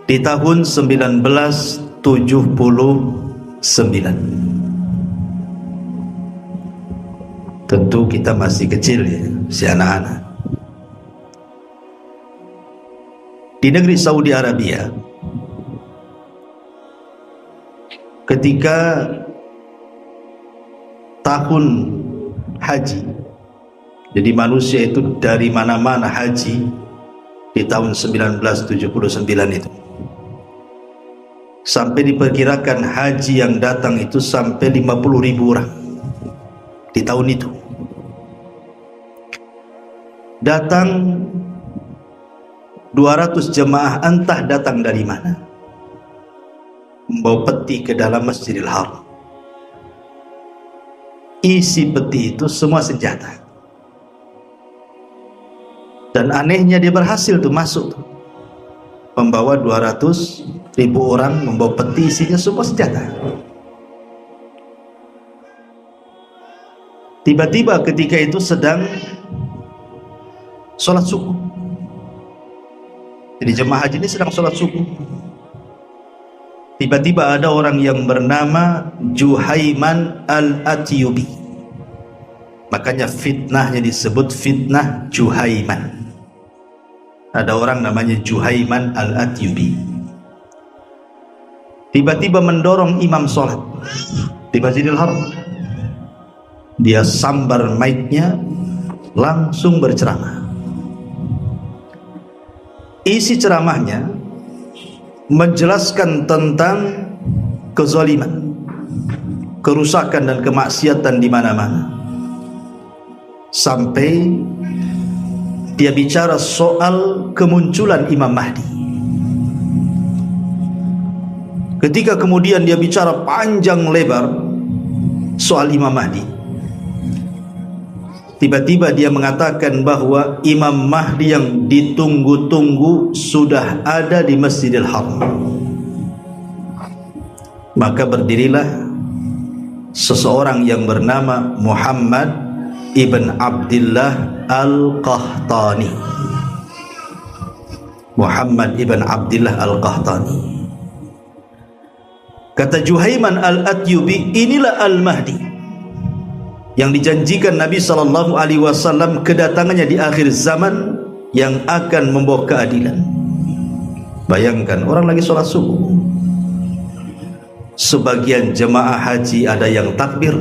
di tahun 1979. Tentu kita masih kecil ya, si anak-anak. Di negeri Saudi Arabia, ketika tahun haji, jadi manusia itu dari mana-mana haji di tahun 1979 itu, sampai diperkirakan haji yang datang itu sampai 50.000 orang di tahun itu. Datang 200 jemaah, entah datang dari mana, membawa peti ke dalam Masjidil Haram. Isi peti itu semua senjata. Dan anehnya dia berhasil tuh masuk tuh, membawa 200.000 orang, membawa peti isinya semua senjata. Tiba-tiba ketika itu sedang sholat subuh. Jadi jemaah haji ini sedang sholat subuh. Tiba-tiba ada orang yang bernama Juhaiman al-Atyubi. Makanya fitnahnya disebut fitnah Juhaiman. Ada orang namanya Juhaiman al-Atyubi. Tiba-tiba mendorong imam sholat di Masjidil Haram. Dia sambar mic-nya, langsung berceramah. Isi ceramahnya menjelaskan tentang kezaliman, kerusakan dan kemaksiatan di mana-mana. Sampai dia bicara soal kemunculan Imam Mahdi. Ketika kemudian dia bicara panjang lebar soal Imam Mahdi, tiba-tiba dia mengatakan bahwa Imam Mahdi yang ditunggu-tunggu sudah ada di Masjidil Haram. Maka berdirilah seseorang yang bernama Muhammad ibn Abdullah al-Qahtani. Muhammad ibn Abdullah al-Qahtani. Kata Juhaiman al-Atyubi, inilah Al-Mahdi yang dijanjikan Nabi SAW kedatangannya di akhir zaman, yang akan membawa keadilan. Bayangkan, orang lagi sholat subuh, sebagian jemaah haji ada yang takbir,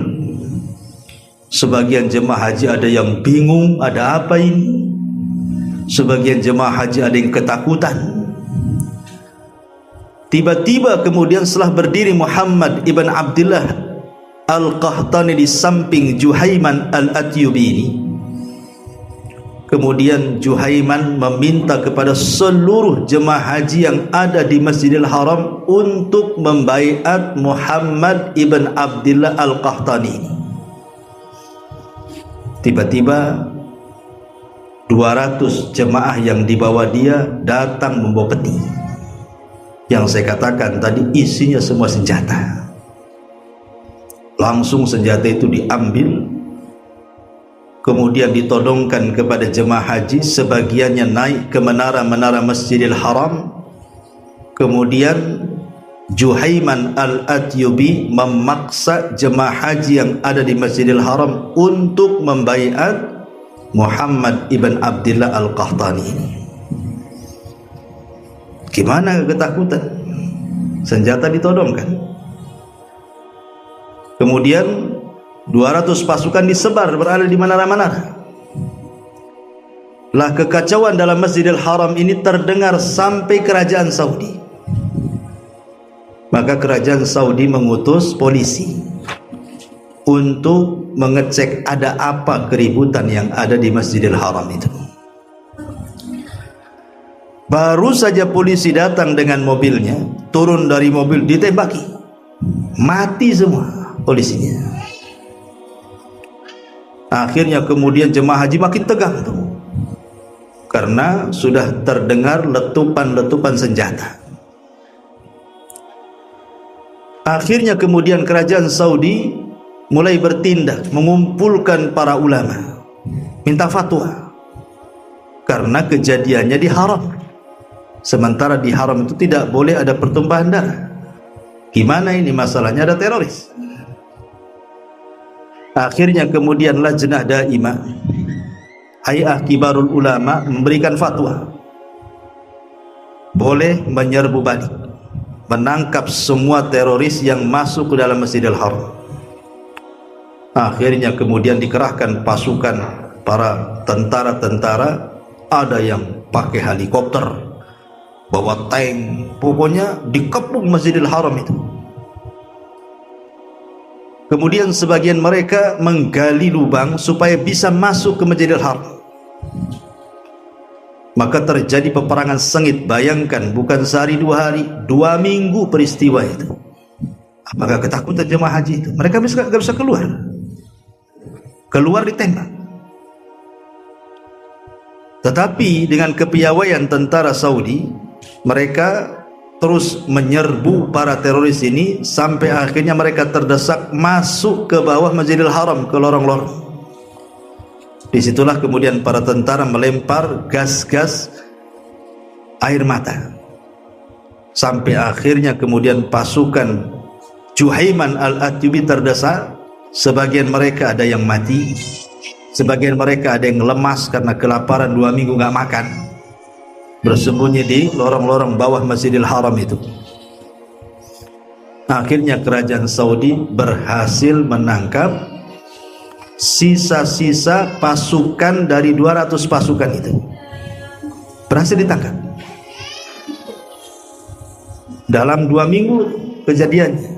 sebagian jemaah haji ada yang bingung, ada apa ini, sebagian jemaah haji ada yang ketakutan. Tiba-tiba kemudian setelah berdiri Muhammad ibn Abdullah al-Qahtani di samping Juhaiman al-Atyubi ini, kemudian Juhaiman meminta kepada seluruh jemaah haji yang ada di Masjidil Haram untuk membaiat Muhammad ibn Abdullah al-Qahtani ini. Tiba-tiba 200 jemaah yang dibawa dia datang membawa peti, yang saya katakan tadi isinya semua senjata. Langsung senjata itu diambil, kemudian ditodongkan kepada jemaah haji. Sebagiannya naik ke menara-menara Masjidil Haram. Kemudian Juhaiman al-Atyubi memaksa jemaah haji yang ada di Masjidil Haram untuk membaiat Muhammad ibn Abdullah al-Qahtani ini. Gimana ketakutan? Senjata ditodongkan. Kemudian 200 pasukan disebar berada di menara-menara. Lah kekacauan dalam Masjidil Haram ini terdengar sampai kerajaan Saudi. Maka kerajaan Saudi mengutus polisi untuk mengecek ada apa keributan yang ada di Masjidil Haram itu. Baru saja polisi datang dengan mobilnya, turun dari mobil ditembaki, mati semua polisinya. Akhirnya kemudian jemaah haji makin tegang tuh, karena sudah terdengar letupan-letupan senjata. Akhirnya kemudian kerajaan Saudi mulai bertindak, mengumpulkan para ulama, minta fatwa, karena kejadiannya di haram. Sementara di haram itu tidak boleh ada pertumpahan darah. Gimana ini masalahnya? Ada teroris. Akhirnya kemudian lajnah daimah, Hay'ah Kibarul Ulama memberikan fatwa boleh menyerbu balik, menangkap semua teroris yang masuk ke dalam Masjidil Haram. Akhirnya kemudian dikerahkan pasukan para tentara-tentara, ada yang pakai helikopter, bawa tank, pokoknya dikepung Masjidil Haram itu. Kemudian sebagian mereka menggali lubang supaya bisa masuk ke Masjidil Haram. Maka terjadi peperangan sengit. Bayangkan, bukan sehari 2 hari, 2 minggu peristiwa itu. Apakah ketakutan jemaah haji itu? Mereka nggak bisa keluar. Keluar ditembak. Tetapi dengan kepiawaian tentara Saudi, mereka terus menyerbu para teroris ini sampai akhirnya mereka terdesak masuk ke bawah Masjidil Haram, ke lorong-lorong. Disitulah kemudian para tentara melempar gas-gas air mata, sampai akhirnya kemudian pasukan Juhaiman al-Atyubi terdesak. Sebagian mereka ada yang mati, sebagian mereka ada yang lemas karena kelaparan 2 minggu nggak makan, bersembunyi di lorong-lorong bawah Masjidil Haram itu. Akhirnya kerajaan Saudi berhasil menangkap sisa-sisa pasukan dari 200 pasukan itu. Berhasil ditangkap dalam 2 minggu kejadiannya.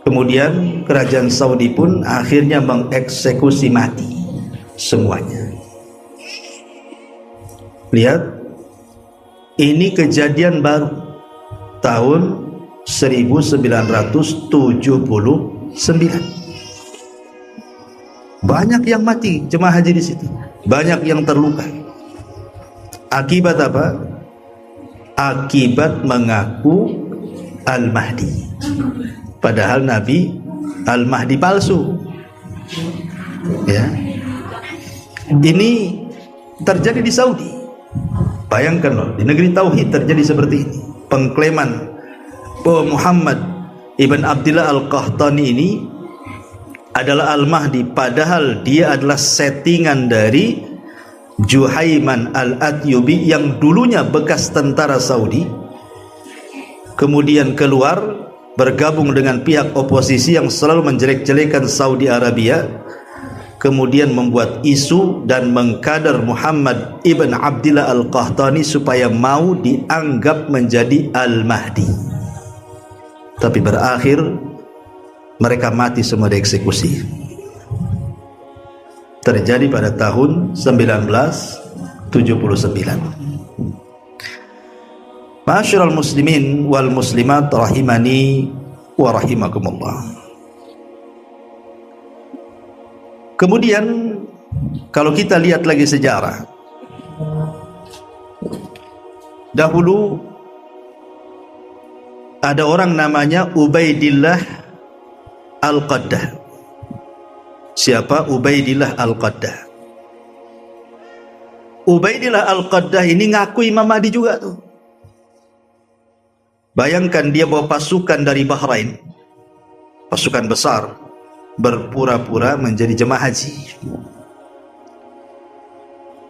Kemudian kerajaan Saudi pun akhirnya mengeksekusi mati semuanya. Lihat, ini kejadian baru tahun 1979. Banyak yang mati jemaah haji di situ, banyak yang terluka. Akibat apa? Akibat mengaku Al-Mahdi, padahal Nabi Al-Mahdi palsu. Ya, ini terjadi di Saudi. Bayangkan loh, di negeri tauhid terjadi seperti ini. Pengklaman bahwa Muhammad ibn Abdullah Al-Qahtani ini adalah Al-Mahdi, padahal dia adalah settingan dari Juhaiman al-Atyubi yang dulunya bekas tentara Saudi, kemudian keluar bergabung dengan pihak oposisi yang selalu menjelek-jelekan Saudi Arabia, kemudian membuat isu dan mengkader Muhammad ibn Abdullah Al-Qahtani supaya mau dianggap menjadi Al-Mahdi. Tapi berakhir mereka mati semua, dieksekusi. Terjadi pada tahun 1979. Ma'asyiral muslimin wal muslimat rahimani wa rahimakumullah. Kemudian kalau kita lihat lagi sejarah, dahulu ada orang namanya Ubaidillah Al-Qaddah. Siapa Ubaidillah Al-Qaddah? Ubaidillah Al-Qaddah ini ngaku Imam Mahdi juga tuh. Bayangkan, dia bawa pasukan dari Bahrain, pasukan besar, berpura-pura menjadi jemaah haji.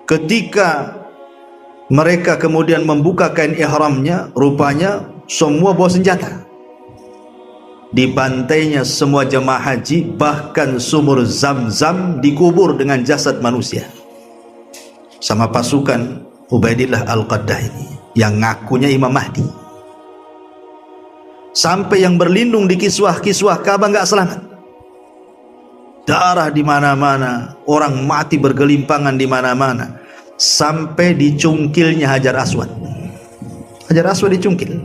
Ketika mereka kemudian membuka kain ihramnya, rupanya semua bawa senjata. Dibantainya semua jemaah haji, bahkan sumur Zam-Zam dikubur dengan jasad manusia sama pasukan Ubaidillah Al-Qaddah ini yang ngakunya Imam Mahdi. Sampai yang berlindung di kiswah-kiswah Ka'bah nggak selamat. Darah di mana-mana, orang mati bergelimpangan di mana-mana, sampai dicungkilnya Hajar Aswad. Hajar Aswad dicungkil,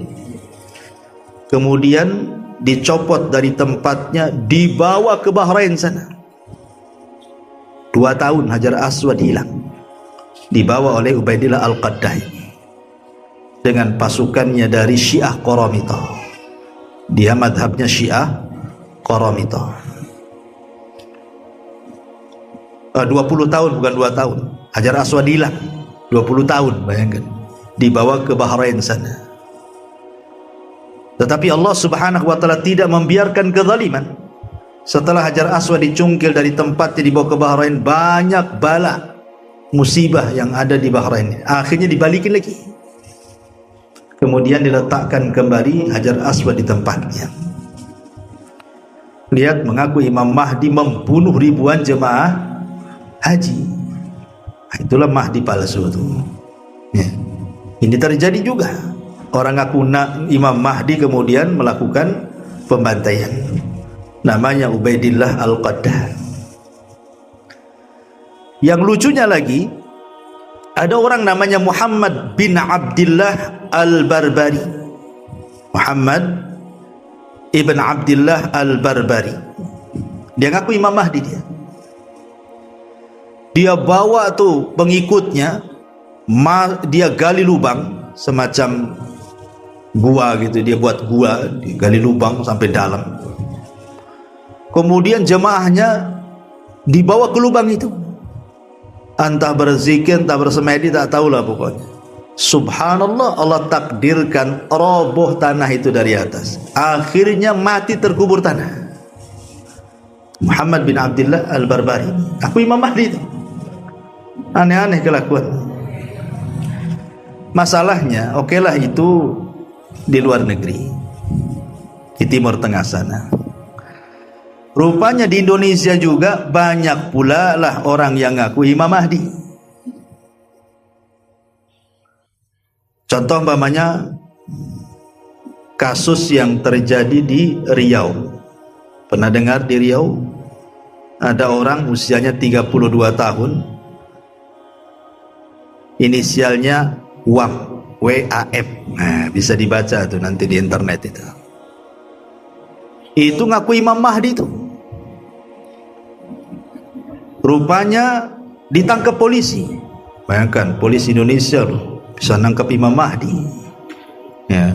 kemudian dicopot dari tempatnya, dibawa ke Bahrain sana. 2 tahun Hajar Aswad hilang, dibawa oleh Ubaidillah Al-Qaddah dengan pasukannya dari Syiah Qaramithah. Dia madhabnya Syiah Qaramithah. 20 tahun, bukan 2 tahun. Hajar Aswad hilang 20 tahun, bayangkan. dibawa ke Bahrain sana. Tetapi Allah Subhanahu wa taala tidak membiarkan kezaliman. Setelah Hajar Aswad dicungkil dari tempatnya dibawa ke Bahrain, banyak bala musibah yang ada di Bahrain. Akhirnya dibalikin lagi. Kemudian diletakkan kembali Hajar Aswad di tempatnya. Lihat, mengaku Imam Mahdi membunuh ribuan jemaah haji. Itulah Mahdi palsu itu. Ya. Ini terjadi juga. Orang ngaku Imam Mahdi kemudian melakukan pembantaian. Namanya Ubaidillah Al-Qaddah. Yang lucunya lagi, ada orang namanya Muhammad bin Abdullah Al-Barbari. Muhammad ibn Abdullah Al-Barbari. Dia ngaku Imam Mahdi dia. Dia bawa tuh pengikutnya, dia gali lubang semacam gua gitu, dia buat gua, dia gali lubang sampai dalam. Kemudian jemaahnya dibawa ke lubang itu. Entah berzikir, entah bersemedi, tak tahulah pokoknya. Subhanallah, Allah takdirkan roboh tanah itu dari atas. Akhirnya mati terkubur tanah. Muhammad bin Abdullah Al-Barbari, aku Imam Mahdi itu. Aneh-aneh kelakuan. Masalahnya, okelah itu di luar negeri, di Timur Tengah sana. Rupanya di Indonesia juga banyak pula lah orang yang ngaku Imam Mahdi. Contoh umpamanya kasus yang terjadi di Riau. Pernah dengar di Riau? Ada orang usianya 32 tahun. Inisialnya WAM, W-A-M. Nah, bisa dibaca tuh nanti di internet itu. Itu ngaku Imam Mahdi itu. Rupanya ditangkap polisi. Bayangkan, polisi Indonesia loh bisa nangkap Imam Mahdi. Ya.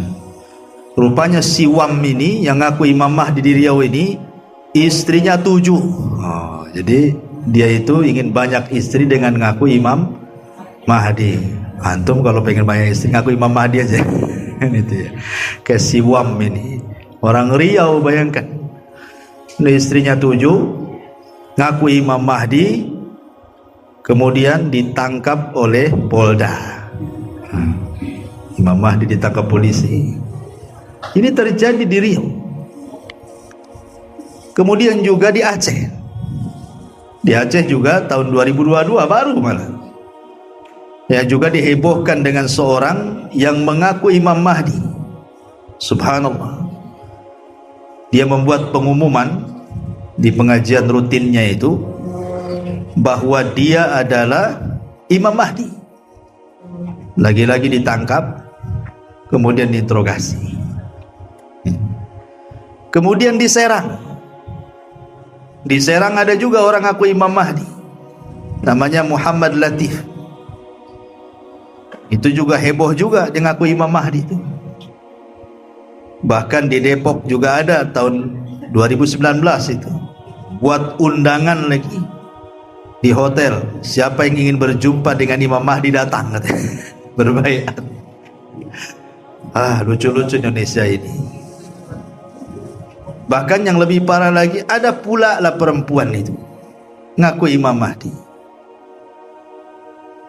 Rupanya si Wam ini yang ngaku Imam Mahdi di Riau ini, istrinya 7. Oh, jadi dia itu ingin banyak istri dengan ngaku Imam Mahdi. Antum kalau pengen banyak istri ngaku Imam Mahdi aja. Itu ya. Kayak si Wam ini, orang Riau, bayangkan. Ini istrinya 7, ngaku Imam Mahdi, kemudian ditangkap oleh Polda. Imam Mahdi ditangkap polisi. Ini terjadi di Riau. Kemudian juga di Aceh. Di Aceh juga tahun 2022 baru malah. Ya, juga dihebohkan dengan seorang yang mengaku Imam Mahdi. Subhanallah. Dia membuat pengumuman di pengajian rutinnya itu bahwa dia adalah Imam Mahdi. Lagi-lagi ditangkap, kemudian diinterogasi. Kemudian di Serang. Di Serang ada juga orang ngaku Imam Mahdi. Namanya Muhammad Latif. Itu juga heboh juga dia ngaku Imam Mahdi itu. Bahkan di Depok juga ada tahun 2019 itu. Buat undangan lagi di hotel, siapa yang ingin berjumpa dengan Imam Mahdi datang, berbaiat. Lucu-lucu Indonesia ini. Bahkan yang lebih parah lagi, ada pula lah perempuan itu ngaku Imam Mahdi.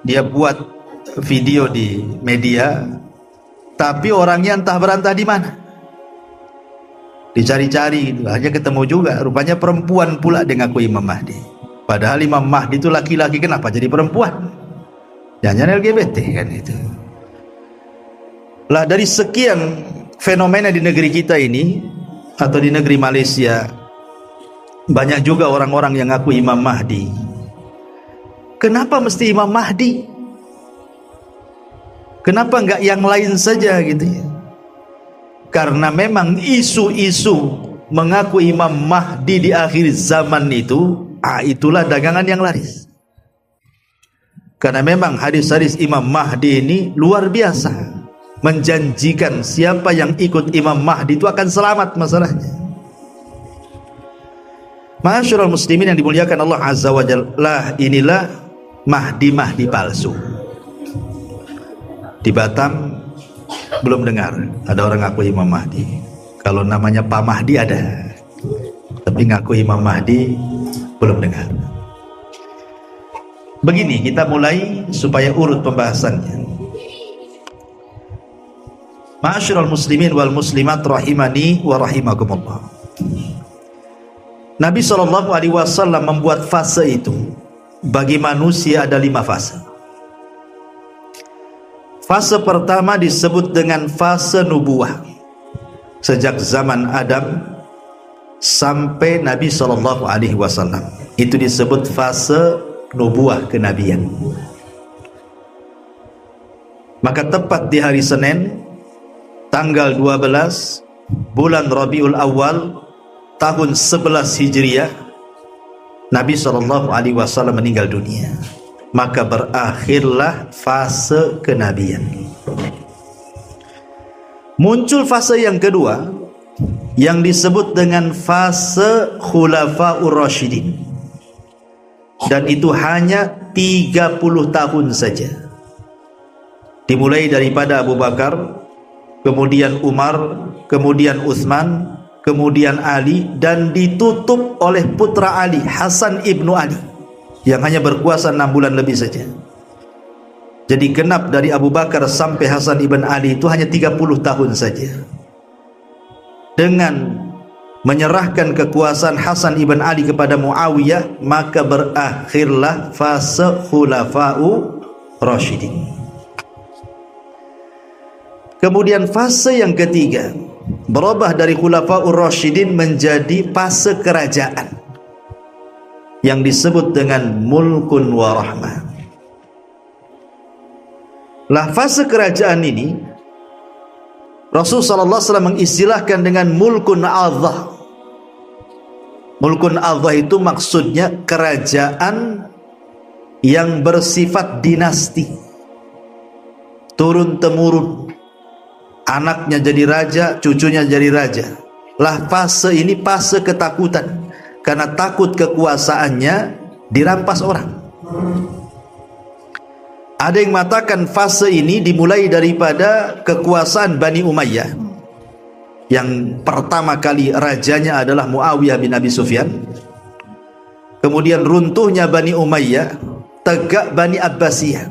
Dia buat video di media, tapi orangnya entah berantah di mana. Dicari-cari gitu, akhirnya ketemu juga. Rupanya perempuan pula dia ngaku Imam Mahdi. Padahal Imam Mahdi itu laki-laki, kenapa jadi perempuan? Jangan LGBT kan itu. Lah, dari sekian fenomena di negeri kita ini atau di negeri Malaysia, banyak juga orang-orang yang ngaku Imam Mahdi. Kenapa mesti Imam Mahdi? Kenapa enggak yang lain saja gitu ya? Karena memang isu-isu mengaku Imam Mahdi di akhir zaman itu, itulah dagangan yang laris. Karena memang hadis-hadis Imam Mahdi ini luar biasa, menjanjikan siapa yang ikut Imam Mahdi itu akan selamat masalahnya. Ma'asyiral muslimin yang dimuliakan Allah Azza wa Jalla, inilah Mahdi-Mahdi palsu. Di Batam belum dengar ada orang ngaku Imam Mahdi. Kalau namanya Pak Mahdi ada, tapi ngaku Imam Mahdi belum dengar. Begini, kita mulai supaya urut pembahasannya. Ma'asyiral muslimin wal muslimat rahimani wa rahimakumullah. Nabi SAW membuat fase itu. Bagi manusia ada 5 fase. Fase pertama disebut dengan fase nubuwah. Sejak zaman Adam sampai Nabi SAW, itu disebut fase nubuwah kenabian. Maka tepat di hari Senin tanggal 12 bulan Rabiul Awal tahun 11 Hijriah, Nabi SAW meninggal dunia. Maka berakhirlah fase kenabian. Muncul fase yang kedua yang disebut dengan fase Khulafaur Rasyidin, dan itu hanya 30 tahun saja. Dimulai daripada Abu Bakar, kemudian Umar, kemudian Utsman, kemudian Ali, dan ditutup oleh putra Ali, Hasan ibnu Ali, yang hanya berkuasa 6 bulan lebih saja. Jadi genap dari Abu Bakar sampai Hasan ibn Ali itu hanya 30 tahun saja. Dengan menyerahkan kekuasaan Hasan ibn Ali kepada Muawiyah, maka berakhirlah fase Khulafaur Rasyidin. Kemudian fase yang ketiga berubah dari Khulafaur Rasyidin menjadi fase kerajaan yang disebut dengan mulkun wa rahmah. Lah fase kerajaan ini Rasulullah SAW mengistilahkan dengan mulkun adhah. Mulkun adhah itu maksudnya kerajaan yang bersifat dinasti, turun temurun, anaknya jadi raja, cucunya jadi raja. Lah fase ini fase ketakutan, karena takut kekuasaannya dirampas orang. Ada yang mengatakan fase ini dimulai daripada kekuasaan Bani Umayyah, yang pertama kali rajanya adalah Muawiyah bin Abi Sufyan. Kemudian runtuhnya Bani Umayyah, tegak Bani Abbasiyah.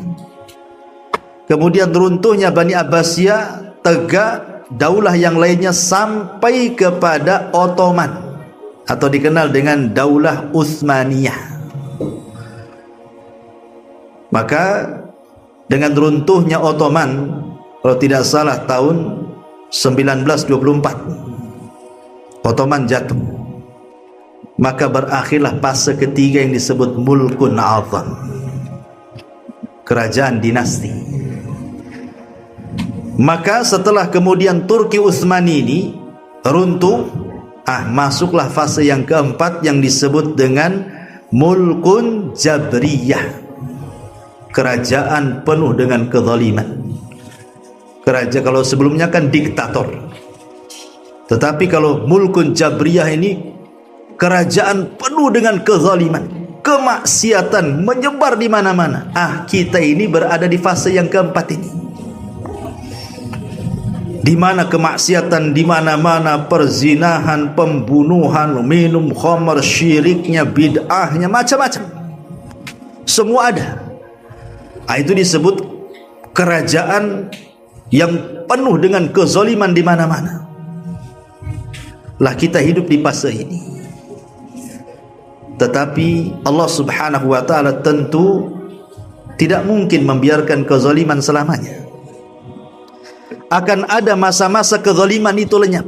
Kemudian runtuhnya Bani Abbasiyah, tegak daulah yang lainnya sampai kepada Ottoman, atau dikenal dengan Daulah Utsmaniyah. Maka dengan runtuhnya Ottoman, kalau tidak salah tahun 1924, Ottoman jatuh. Maka berakhirlah fase ketiga yang disebut mulkun adham, kerajaan dinasti. Maka setelah kemudian Turki Utsmani ini runtuh, masuklah fase yang keempat yang disebut dengan mulkun jabriyah, kerajaan penuh dengan kezaliman. Kerajaan, kalau sebelumnya kan diktator, tetapi kalau mulkun jabriyah ini kerajaan penuh dengan kezaliman, kemaksiatan menyebar di mana-mana. Kita ini berada di fase yang keempat ini, di mana kemaksiatan di mana-mana, perzinahan, pembunuhan, minum khamar, syiriknya, bid'ahnya, macam-macam, semua ada. Itu disebut kerajaan yang penuh dengan kezaliman di mana-mana. Lah kita hidup di fase ini. Tetapi Allah Subhanahu wa taala tentu tidak mungkin membiarkan kezaliman selamanya. Akan ada masa-masa kezaliman itu lenyap.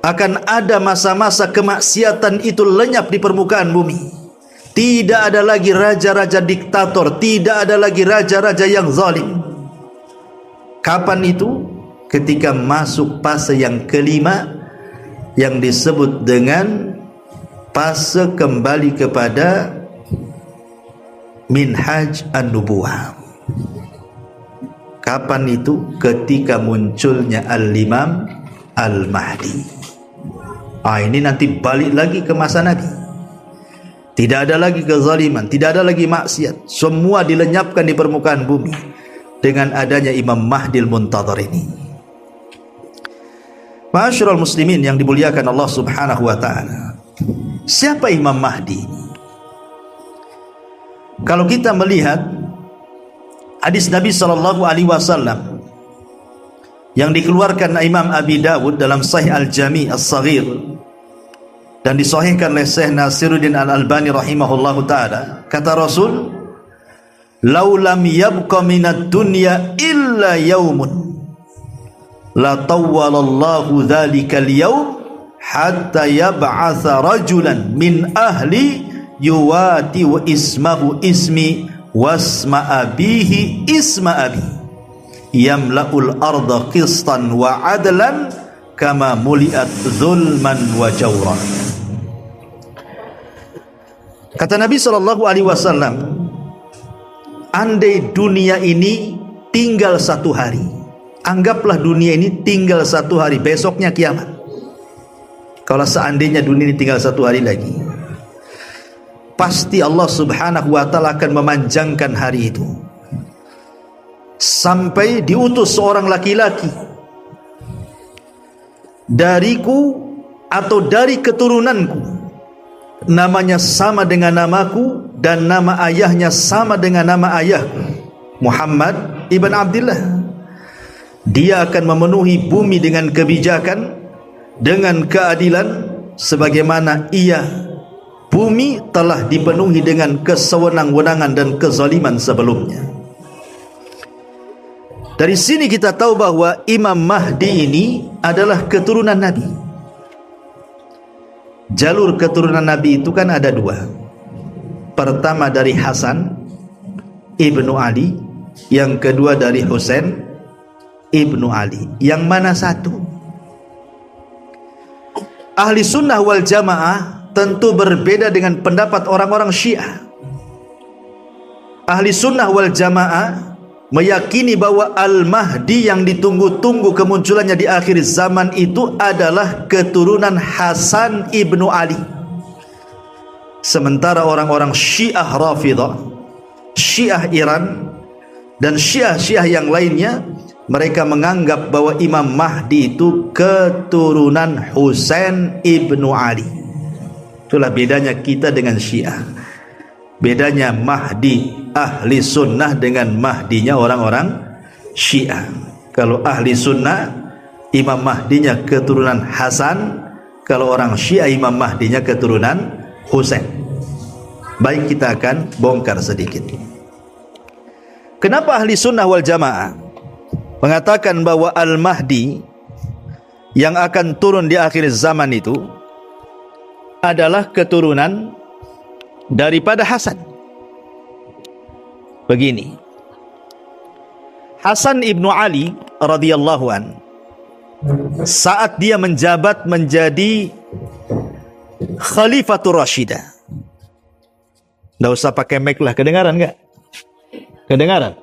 Akan ada masa-masa kemaksiatan itu lenyap di permukaan bumi. Tidak ada lagi raja-raja diktator, tidak ada lagi raja-raja yang zalim. Kapan itu? Ketika masuk fase yang kelima yang disebut dengan fase kembali kepada minhaj an-nubuwah. Kapan itu? Ketika munculnya Al-Imam Al-Mahdi. Ini nanti balik lagi ke masa Nabi. Tidak ada lagi kezaliman, tidak ada lagi maksiat, semua dilenyapkan di permukaan bumi. dengan adanya Imam Mahdil Muntadhar ini. Ma'asyiral muslimin yang dimuliakan Allah Subhanahu wa taala. Siapa Imam Mahdi ini? Kalau kita melihat hadis Nabi sallallahu alaihi wasallam yang dikeluarkan Imam Abi Dawud dalam Sahih Al-Jami' As-Saghir dan disahihkan oleh Syekh Nasiruddin Al-Albani rahimahullahu taala, kata Rasul, "Lau lam yabqa minad dunya illa yaumun la tawwalallahu dzalikal yaum hatta yab'atsa rajulan min ahli yuwati wa ismahu ismi wasma abihi isma abi yamla'ul arda qistan wa adlan kama muliat zulman wa jawran." Kata Nabi sallallahu alaihi wasallam, andai dunia ini tinggal satu hari, anggaplah dunia ini tinggal satu hari, besoknya kiamat. Kalau seandainya dunia ini tinggal satu hari lagi, pasti Allah Subhanahu wa ta'ala akan memanjangkan hari itu sampai diutus seorang laki-laki dariku atau dari keturunanku, namanya sama dengan namaku dan nama ayahnya sama dengan nama ayahku, Muhammad ibn Abdullah. Dia akan memenuhi bumi dengan kebijakan, dengan keadilan, sebagaimana bumi telah dipenuhi dengan kesewenang-wenangan dan kezaliman sebelumnya. Dari sini kita tahu bahwa Imam Mahdi ini adalah keturunan Nabi. Jalur keturunan Nabi itu kan ada dua. Pertama dari Hasan ibnu Ali, yang kedua dari Husain ibnu Ali. Yang mana satu? Ahli sunnah wal jamaah tentu berbeda dengan pendapat orang-orang Syiah. Ahli sunnah wal jamaah meyakini bahwa Al-Mahdi yang ditunggu-tunggu kemunculannya di akhir zaman itu adalah keturunan Hasan ibnu Ali. Sementara orang-orang Syiah Rafidah, Syiah Iran, dan Syiah yang lainnya, mereka menganggap bahwa Imam Mahdi itu keturunan Husain ibnu Ali. Itulah bedanya kita dengan Syiah. Bedanya Mahdi ahli sunnah dengan Mahdinya orang-orang Syiah. Kalau ahli sunnah, Imam Mahdinya keturunan Hasan. Kalau orang Syiah, Imam Mahdinya keturunan Husain. Baik, kita akan bongkar sedikit. Kenapa ahli sunnah wal jamaah mengatakan bahwa Al-Mahdi yang akan turun di akhir zaman itu adalah keturunan daripada Hasan? Begini, Hasan ibnu Ali radhiyallahu an, saat dia menjabat menjadi Khalifatur Rashidah, nggak usah pakai mic lah, kedengaran nggak? Kedengaran?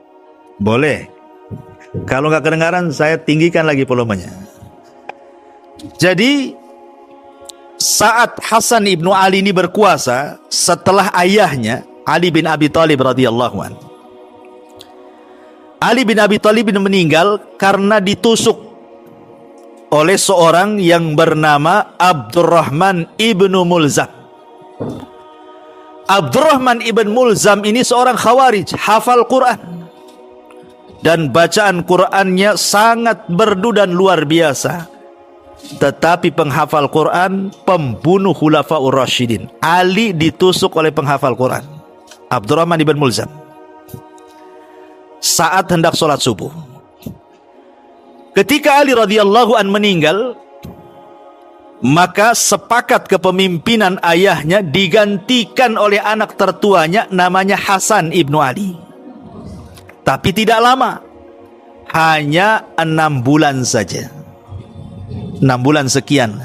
Boleh. Kalau nggak kedengaran, saya tinggikan lagi volumenya. Jadi saat Hasan ibnu Ali ini berkuasa setelah ayahnya Ali bin Abi Thalib radhiyallahu an, Ali bin Abi Thalib meninggal karena ditusuk oleh seorang yang bernama Abdurrahman ibnu Mulzam. Abdurrahman ibn Mulzam ini seorang khawarij, hafal Quran, dan bacaan Qurannya sangat merdu dan luar biasa. Tetapi penghafal Quran, pembunuh Khulafaur Rasyidin. Ali ditusuk oleh penghafal Quran, Abdurrahman ibn Mulzam, saat hendak sholat subuh. Ketika Ali radhiyallahu an meninggal, maka sepakat kepemimpinan ayahnya digantikan oleh anak tertuanya, namanya Hasan ibnu Ali. Tapi tidak lama, hanya 6 bulan saja, 6 bulan sekian.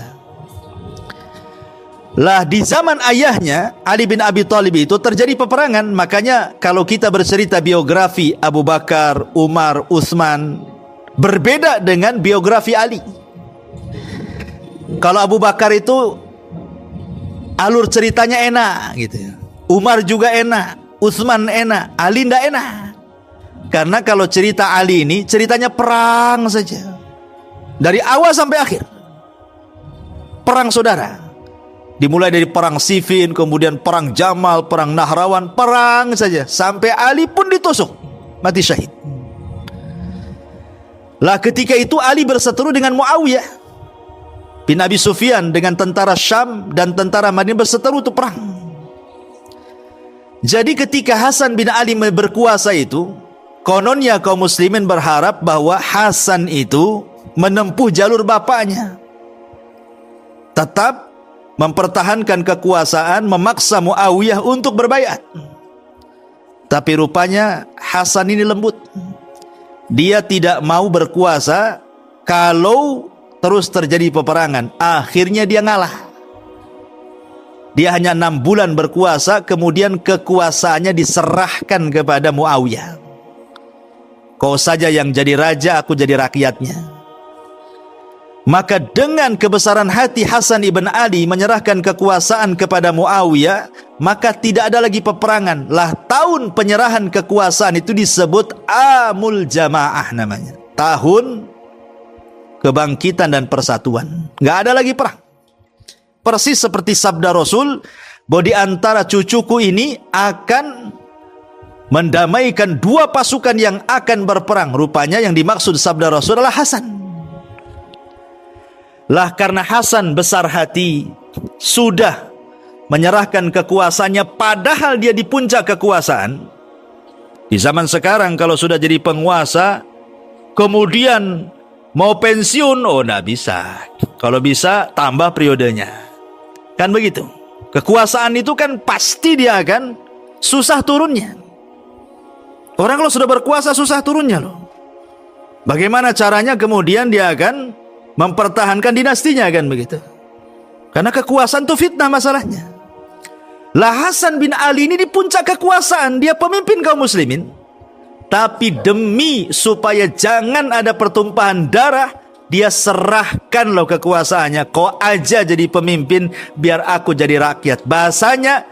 Lah di zaman ayahnya Ali bin Abi Thalib itu terjadi peperangan. Makanya kalau kita bercerita biografi Abu Bakar, Umar, Utsman, berbeda dengan biografi Ali. Kalau Abu Bakar itu alur ceritanya enak gitu, Umar juga enak, Utsman enak, Ali ndak enak. Karena kalau cerita Ali ini ceritanya perang saja, dari awal sampai akhir. Perang saudara, dimulai dari perang Siffin, kemudian perang Jamal, perang Nahrawan, perang saja, sampai Ali pun ditusuk, mati syahid. Lah ketika itu Ali berseteru dengan Muawiyah bin Abi Sufyan, dengan tentara Syam dan tentara Madinah berseteru untuk perang. Jadi ketika Hasan bin Ali berkuasa itu, kononnya kaum muslimin berharap bahwa Hasan itu menempuh jalur bapaknya, tetap mempertahankan kekuasaan, memaksa Muawiyah untuk berbaiat. Tapi rupanya Hasan ini lembut. Dia tidak mau berkuasa kalau terus terjadi peperangan. Akhirnya dia ngalah. Dia hanya 6 bulan berkuasa, kemudian kekuasaannya diserahkan kepada Muawiyah. Kau saja yang jadi raja, aku jadi rakyatnya. Maka dengan kebesaran hati Hasan ibn Ali menyerahkan kekuasaan kepada Muawiyah, maka tidak ada lagi peperangan. Lah tahun penyerahan kekuasaan itu disebut Amul Jamaah namanya. Tahun kebangkitan dan persatuan. Nggak ada lagi perang. Persis seperti sabda Rasul, bahwa di antara cucuku ini akan mendamaikan 2 pasukan yang akan berperang. Rupanya yang dimaksud sabda Rasul adalah Hasan. Lah karena Hasan besar hati, sudah menyerahkan kekuasaannya, padahal dia di puncak kekuasaan. Di zaman sekarang kalau sudah jadi penguasa, kemudian mau pensiun, oh nggak bisa. Kalau bisa tambah periodenya, kan begitu. Kekuasaan itu kan pasti dia akan susah turunnya. Orang kalau sudah berkuasa susah turunnya loh. Bagaimana caranya kemudian dia akan mempertahankan dinastinya, kan begitu. Karena kekuasaan itu fitnah masalahnya. Lah Hasan bin Ali ini di puncak kekuasaan, dia pemimpin kaum muslimin. Tapi demi supaya jangan ada pertumpahan darah, dia serahkan loh kekuasaannya. Kau aja jadi pemimpin, biar aku jadi rakyat. Bahasanya,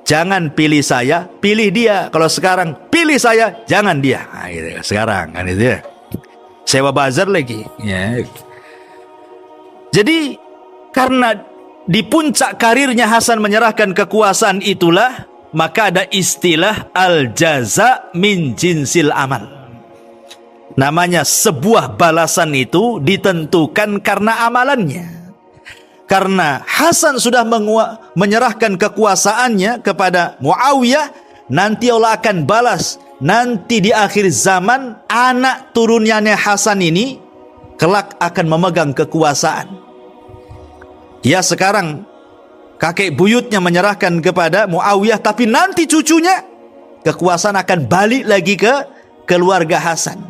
jangan pilih saya, pilih dia. Kalau sekarang pilih saya, jangan dia. Nah, gitu. Sekarang kan itu ya. Sewa bazar lagi ya. Jadi karena di puncak karirnya Hasan menyerahkan kekuasaan itulah, maka ada istilah al-jaza min jinsil amal. Namanya sebuah balasan itu ditentukan karena amalannya. Karena Hasan sudah menyerahkan kekuasaannya kepada Muawiyah, nanti Allah akan balas. Nanti di akhir zaman, anak turunnya Hasan ini kelak akan memegang kekuasaan. Ya sekarang kakek buyutnya menyerahkan kepada Muawiyah, tapi nanti cucunya kekuasaan akan balik lagi ke keluarga Hasan.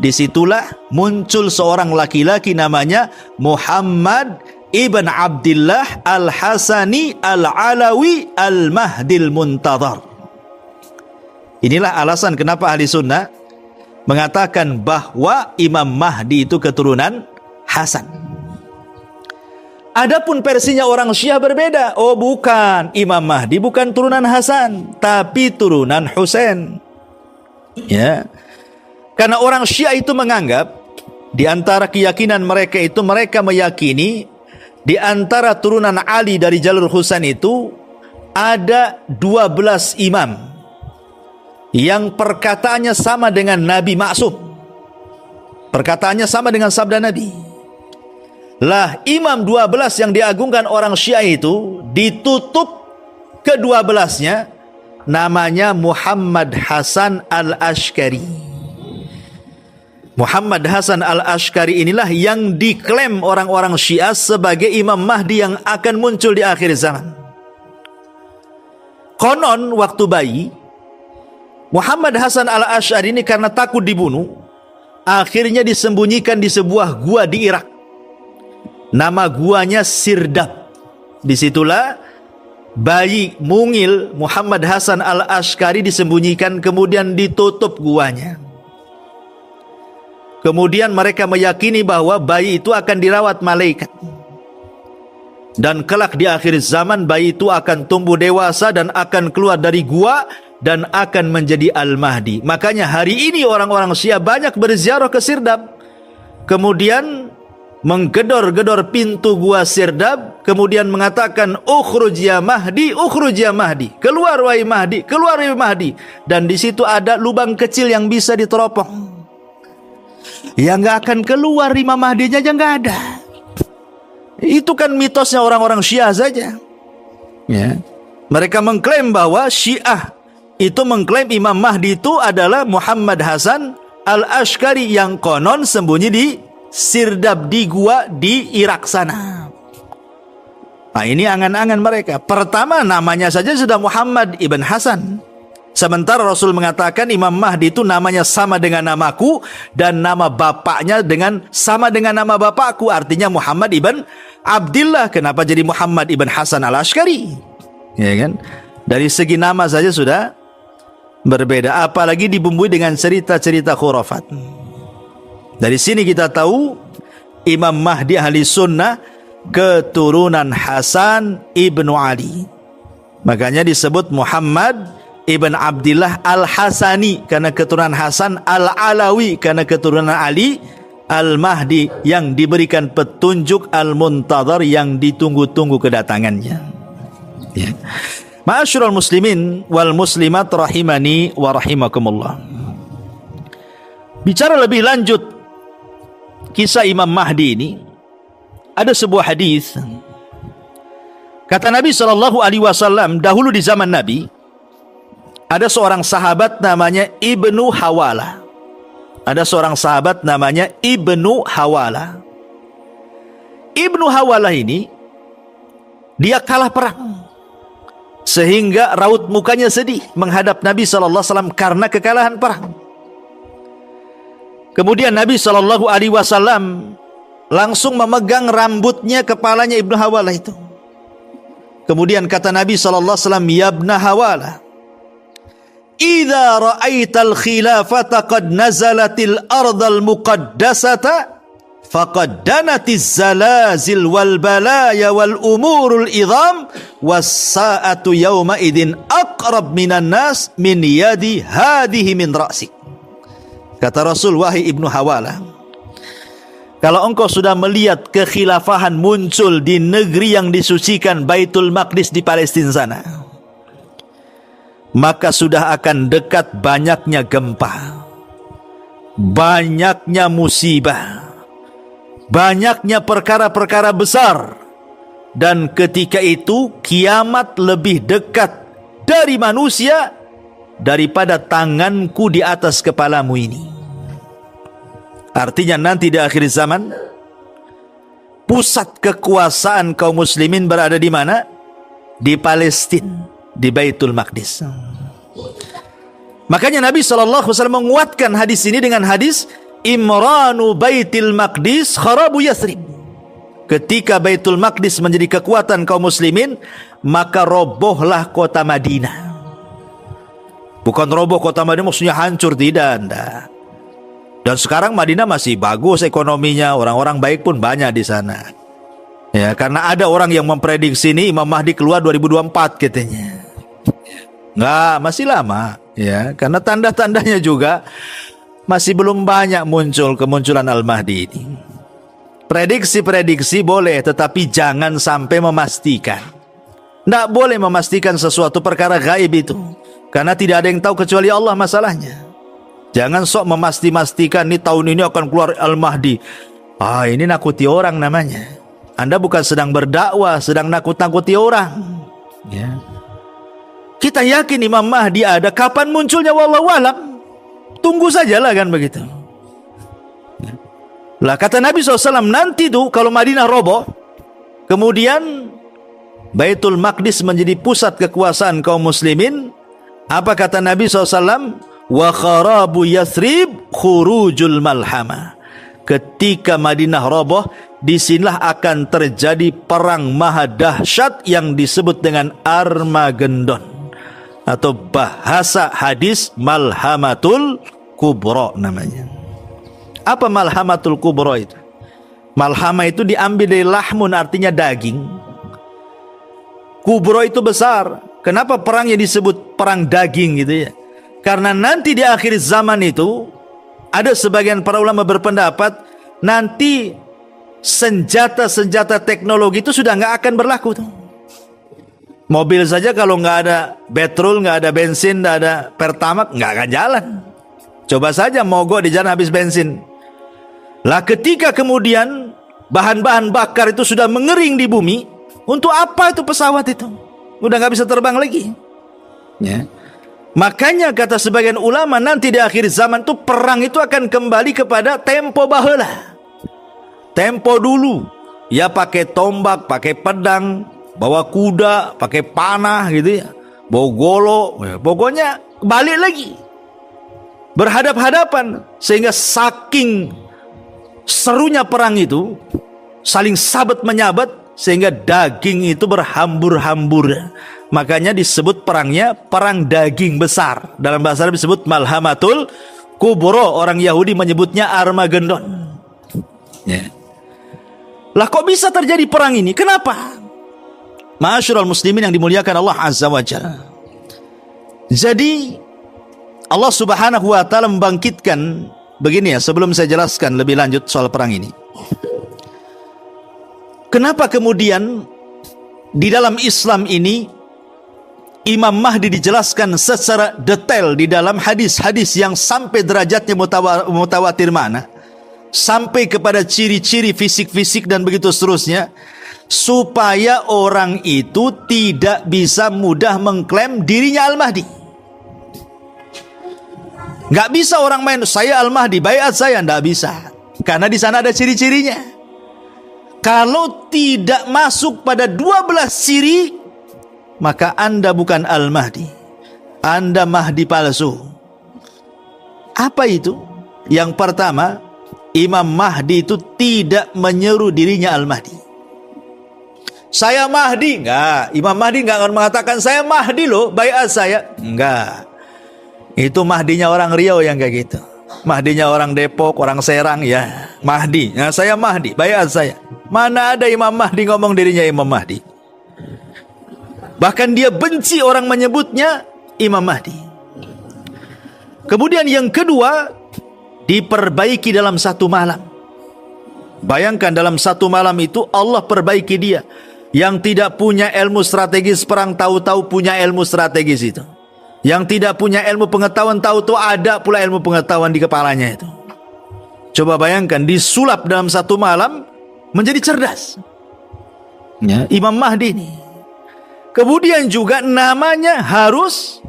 Disitulah muncul seorang laki-laki namanya Muhammad ibn Abdullah al-Hasani al-Alawi al-Mahdil Muntadhar. Inilah alasan kenapa ahli sunnah mengatakan bahwa Imam Mahdi itu keturunan Hasan. Adapun versinya orang Syiah berbeda. Oh bukan, Imam Mahdi bukan turunan Hasan, tapi turunan Husain. Ya. Karena orang Syiah itu menganggap, di antara keyakinan mereka itu, mereka meyakini di antara turunan Ali dari jalur Husain itu ada 12 imam yang perkataannya sama dengan Nabi Maksum. Perkataannya sama dengan sabda Nabi. Lah imam 12 yang diagungkan orang Syiah itu ditutup ke-12-nya namanya Muhammad Hasan al-Ashkari. Muhammad Hasan al-Ashkari inilah yang diklaim orang-orang Syiah sebagai Imam Mahdi yang akan muncul di akhir zaman. Konon waktu bayi, Muhammad Hasan al-Ash'ari ini karena takut dibunuh, akhirnya disembunyikan di sebuah gua di Irak. Nama guanya Sirdab. Disitulah bayi mungil Muhammad Hasan al-Ash'ari disembunyikan, kemudian ditutup guanya. Kemudian mereka meyakini bahwa bayi itu akan dirawat malaikat. Dan kelak di akhir zaman bayi itu akan tumbuh dewasa dan akan keluar dari gua dan akan menjadi Al-Mahdi. Makanya hari ini orang-orang Syiah banyak berziarah ke Sirdab, kemudian menggedor-gedor pintu gua Sirdab, kemudian mengatakan ukhruj ya Mahdi, ukhruj ya Mahdi, keluar wahai Mahdi, keluar wahai Mahdi. Dan di situ ada lubang kecil yang bisa diteropong. Ya nggak akan keluar, Imam Mahdinya aja nggak ada. Itu kan mitosnya orang-orang Syiah saja. Ya. Mereka mengklaim bahwa Syiah itu mengklaim Imam Mahdi itu adalah Muhammad Hasan Al-Ashqari yang konon sembunyi di Sirdab, di gua di Irak sana. Nah, ini angan-angan mereka. Pertama, namanya saja sudah Muhammad ibn Hasan. Sementara Rasul mengatakan Imam Mahdi itu namanya sama dengan namaku dan nama bapaknya sama dengan nama bapakku, artinya Muhammad ibn Abdillah. Kenapa jadi Muhammad ibn Hasan Al-Ashqari? Ya kan? Dari segi nama saja sudah berbeda, apalagi dibumbui dengan cerita-cerita khurafat. Dari sini kita tahu Imam Mahdi ahli sunnah keturunan Hasan ibnu Ali. Makanya disebut Muhammad ibn Abdillah Al-Hasani karena keturunan Hasan, Al-Alawi karena keturunan Ali, Al-Mahdi yang diberikan petunjuk, Al-Muntadhar yang ditunggu-tunggu kedatangannya. Ya. Ma'asyiral muslimin wal muslimat rahimani wa rahimakumullah. Bicara lebih lanjut kisah Imam Mahdi ini, ada sebuah hadis. Kata Nabi SAW, dahulu di zaman Nabi ada seorang sahabat namanya Ibnu Hawala. Ada seorang sahabat namanya Ibnu Hawala. Ibnu Hawala ini dia kalah perang, sehingga raut mukanya sedih menghadap Nabi SAW karena kekalahan perang. Kemudian Nabi SAW langsung memegang rambutnya, kepalanya Ibnu Hawala itu. Kemudian kata Nabi SAW, ya Ibnu Hawala, idza ra'aital khilafata qad nazalatil ardal muqaddasata faqad danatiz zalazil wal balaya wal umurul idham was sa'atu yawma idin aqrab minan nas min yadi hadihi min ra'sik. Kata Rasul, wahai Ibnu Hawala, kalau engkau sudah melihat kekhilafahan muncul di negeri yang disucikan Baitul Maqdis di Palestina sana, maka sudah akan dekat banyaknya gempa, banyaknya musibah, banyaknya perkara-perkara besar, dan ketika itu kiamat lebih dekat dari manusia daripada tanganku di atas kepalamu ini. Artinya nanti di akhir zaman pusat kekuasaan kaum muslimin berada di mana? Di Palestina, di Baitul Maqdis. Makanya Nabi SAW menguatkan hadis ini dengan hadis Imranu Baitul Maqdis kharabu Yathrib. Ketika Baitul Maqdis menjadi kekuatan kaum muslimin, maka robohlah kota Madinah. Bukan roboh kota Madinah maksudnya hancur, tidak. Dan sekarang Madinah masih bagus ekonominya, orang-orang baik pun banyak di sana. Ya, karena ada orang yang memprediksi ini Imam Mahdi keluar 2024 katanya. Enggak, masih lama. Ya, karena tanda-tandanya juga masih belum banyak muncul kemunculan Al-Mahdi ini. Prediksi-prediksi boleh, tetapi jangan sampai memastikan. Tidak boleh memastikan sesuatu perkara gaib itu, karena tidak ada yang tahu kecuali Allah masalahnya. Jangan sok memastikan nih tahun ini akan keluar Al-Mahdi. Ini nakuti orang namanya. Anda bukan sedang berdakwah, sedang nakut-nakuti orang. Ya. Kita yakin Imam Mahdi ada, kapan munculnya wallahu alam. Tunggu sajalah kan begitu. Ya. Lah kata Nabi SAW, nanti tuh kalau Madinah roboh, kemudian Baitul Maqdis menjadi pusat kekuasaan kaum muslimin, apa kata Nabi SAW? Wa kharabu Yathrib khurujul malhama. Ketika Madinah roboh, disinilah akan terjadi perang maha dahsyat yang disebut dengan Armageddon, atau bahasa hadis Malhamatul Kubra namanya. Apa Malhamatul Kubra itu? Malhama itu diambil dari lahmun, artinya daging. Kubra itu besar. Kenapa perangnya disebut perang daging gitu ya? Karena nanti di akhir zaman itu ada sebagian para ulama berpendapat nanti senjata-senjata teknologi itu sudah nggak akan berlaku tuh. Mobil saja kalau nggak ada petrol, nggak ada bensin, nggak ada pertamax, nggak akan jalan. Coba saja mogok di jalan habis bensin. Lah ketika kemudian bahan-bahan bakar itu sudah mengering di bumi, untuk apa itu pesawat itu? Udah nggak bisa terbang lagi. Ya. Makanya kata sebagian ulama nanti di akhir zaman itu perang itu akan kembali kepada tempo baheula. Tempo dulu, ya pakai tombak, pakai pedang, bawa kuda, pakai panah gitu ya, bawa golok, ya, pokoknya balik lagi. Berhadap-hadapan sehingga saking serunya perang itu saling sabat menyabat sehingga daging itu berhambur-hambur. Makanya disebut perangnya perang daging besar. Dalam bahasa Arab disebut Malhamatul Kubro. Orang Yahudi menyebutnya Armageddon. Ya. Lah kok bisa terjadi perang ini? Kenapa? Ma'asyiral muslimin yang dimuliakan Allah Azza wa Jalla. Jadi Allah Subhanahu wa taala membangkitkan begini ya, sebelum saya jelaskan lebih lanjut soal perang ini. Kenapa kemudian di dalam Islam ini Imam Mahdi dijelaskan secara detail di dalam hadis-hadis yang sampai derajatnya mutawatir mana, sampai kepada ciri-ciri fisik-fisik dan begitu seterusnya, supaya orang itu tidak bisa mudah mengklaim dirinya Al-Mahdi. Nggak bisa orang main, saya Al-Mahdi, baiat saya, nggak bisa. Karena di sana ada ciri-cirinya. Kalau tidak masuk pada 12 ciri, maka Anda bukan Al-Mahdi. Anda Mahdi palsu. Apa itu? Yang pertama, Imam Mahdi itu tidak menyeru dirinya Al-Mahdi. Saya Mahdi, enggak. Imam Mahdi enggak akan mengatakan saya Mahdi loh, baiat saya. Enggak. Itu Mahdinya orang Riau yang kayak gitu. Mahdinya orang Depok, orang Serang ya. Mahdi. Nah, saya Mahdi, baiat saya. Mana ada Imam Mahdi ngomong dirinya Imam Mahdi. Bahkan dia benci orang menyebutnya Imam Mahdi. Kemudian yang kedua, diperbaiki dalam satu malam. Bayangkan dalam satu malam itu Allah perbaiki dia. Yang tidak punya ilmu strategis perang tahu-tahu punya ilmu strategis itu. Yang tidak punya ilmu pengetahuan tahu-tahu ada pula ilmu pengetahuan di kepalanya itu. Coba bayangkan disulap dalam satu malam menjadi cerdas. Ya, Imam Mahdi ini. Kemudian juga namanya harus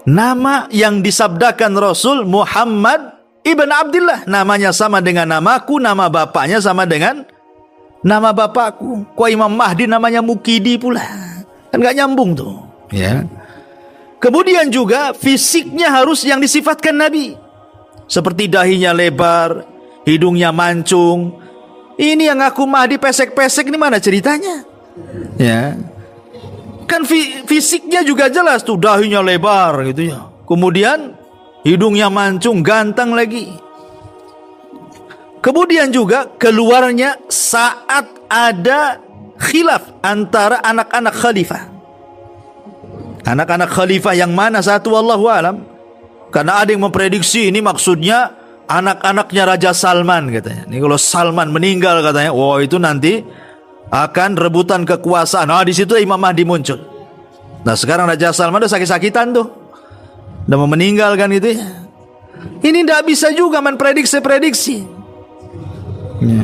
nama yang disabdakan Rasul Muhammad Ibn Abdullah. Namanya sama dengan namaku, nama bapaknya sama dengan nama bapakku. Kok Imam Mahdi namanya Mukidi pula? Kan gak nyambung tuh. Ya. Kemudian juga fisiknya harus yang disifatkan Nabi. Seperti dahinya lebar, hidungnya mancung. Ini yang aku Mahdi pesek-pesek, ini mana ceritanya? Ya. Kan fisiknya juga jelas tuh, dahinya lebar gitu ya. Kemudian hidungnya mancung, ganteng lagi. Kemudian juga keluarnya saat ada khilaf antara anak-anak khalifah. Anak-anak khalifah yang mana satu wallahu alam. Karena ada yang memprediksi ini maksudnya anak-anaknya Raja Salman katanya. Ini kalau Salman meninggal katanya, wah itu nanti akan rebutan kekuasaan. Nah di situ Imam Mahdi muncul. Nah sekarang Raja Salman udah sakit-sakitan tuh, udah mau meninggal kan itu ya. Ini tidak bisa juga memprediksi-prediksi. Ya.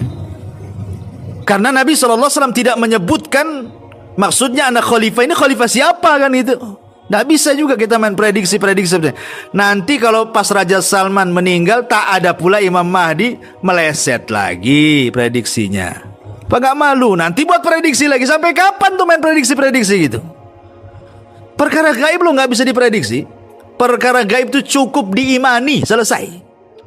Karena Nabi SAW tidak menyebutkan maksudnya anak khalifah ini khalifah siapa kan itu. Tidak bisa juga kita main prediksi-prediksi. Nanti kalau pas Raja Salman meninggal tak ada pula Imam Mahdi, meleset lagi prediksinya. Apa gak malu? Nanti buat prediksi lagi. Sampai kapan tuh main prediksi-prediksi gitu? Perkara gaib lo gak bisa diprediksi. Perkara gaib itu cukup diimani, selesai.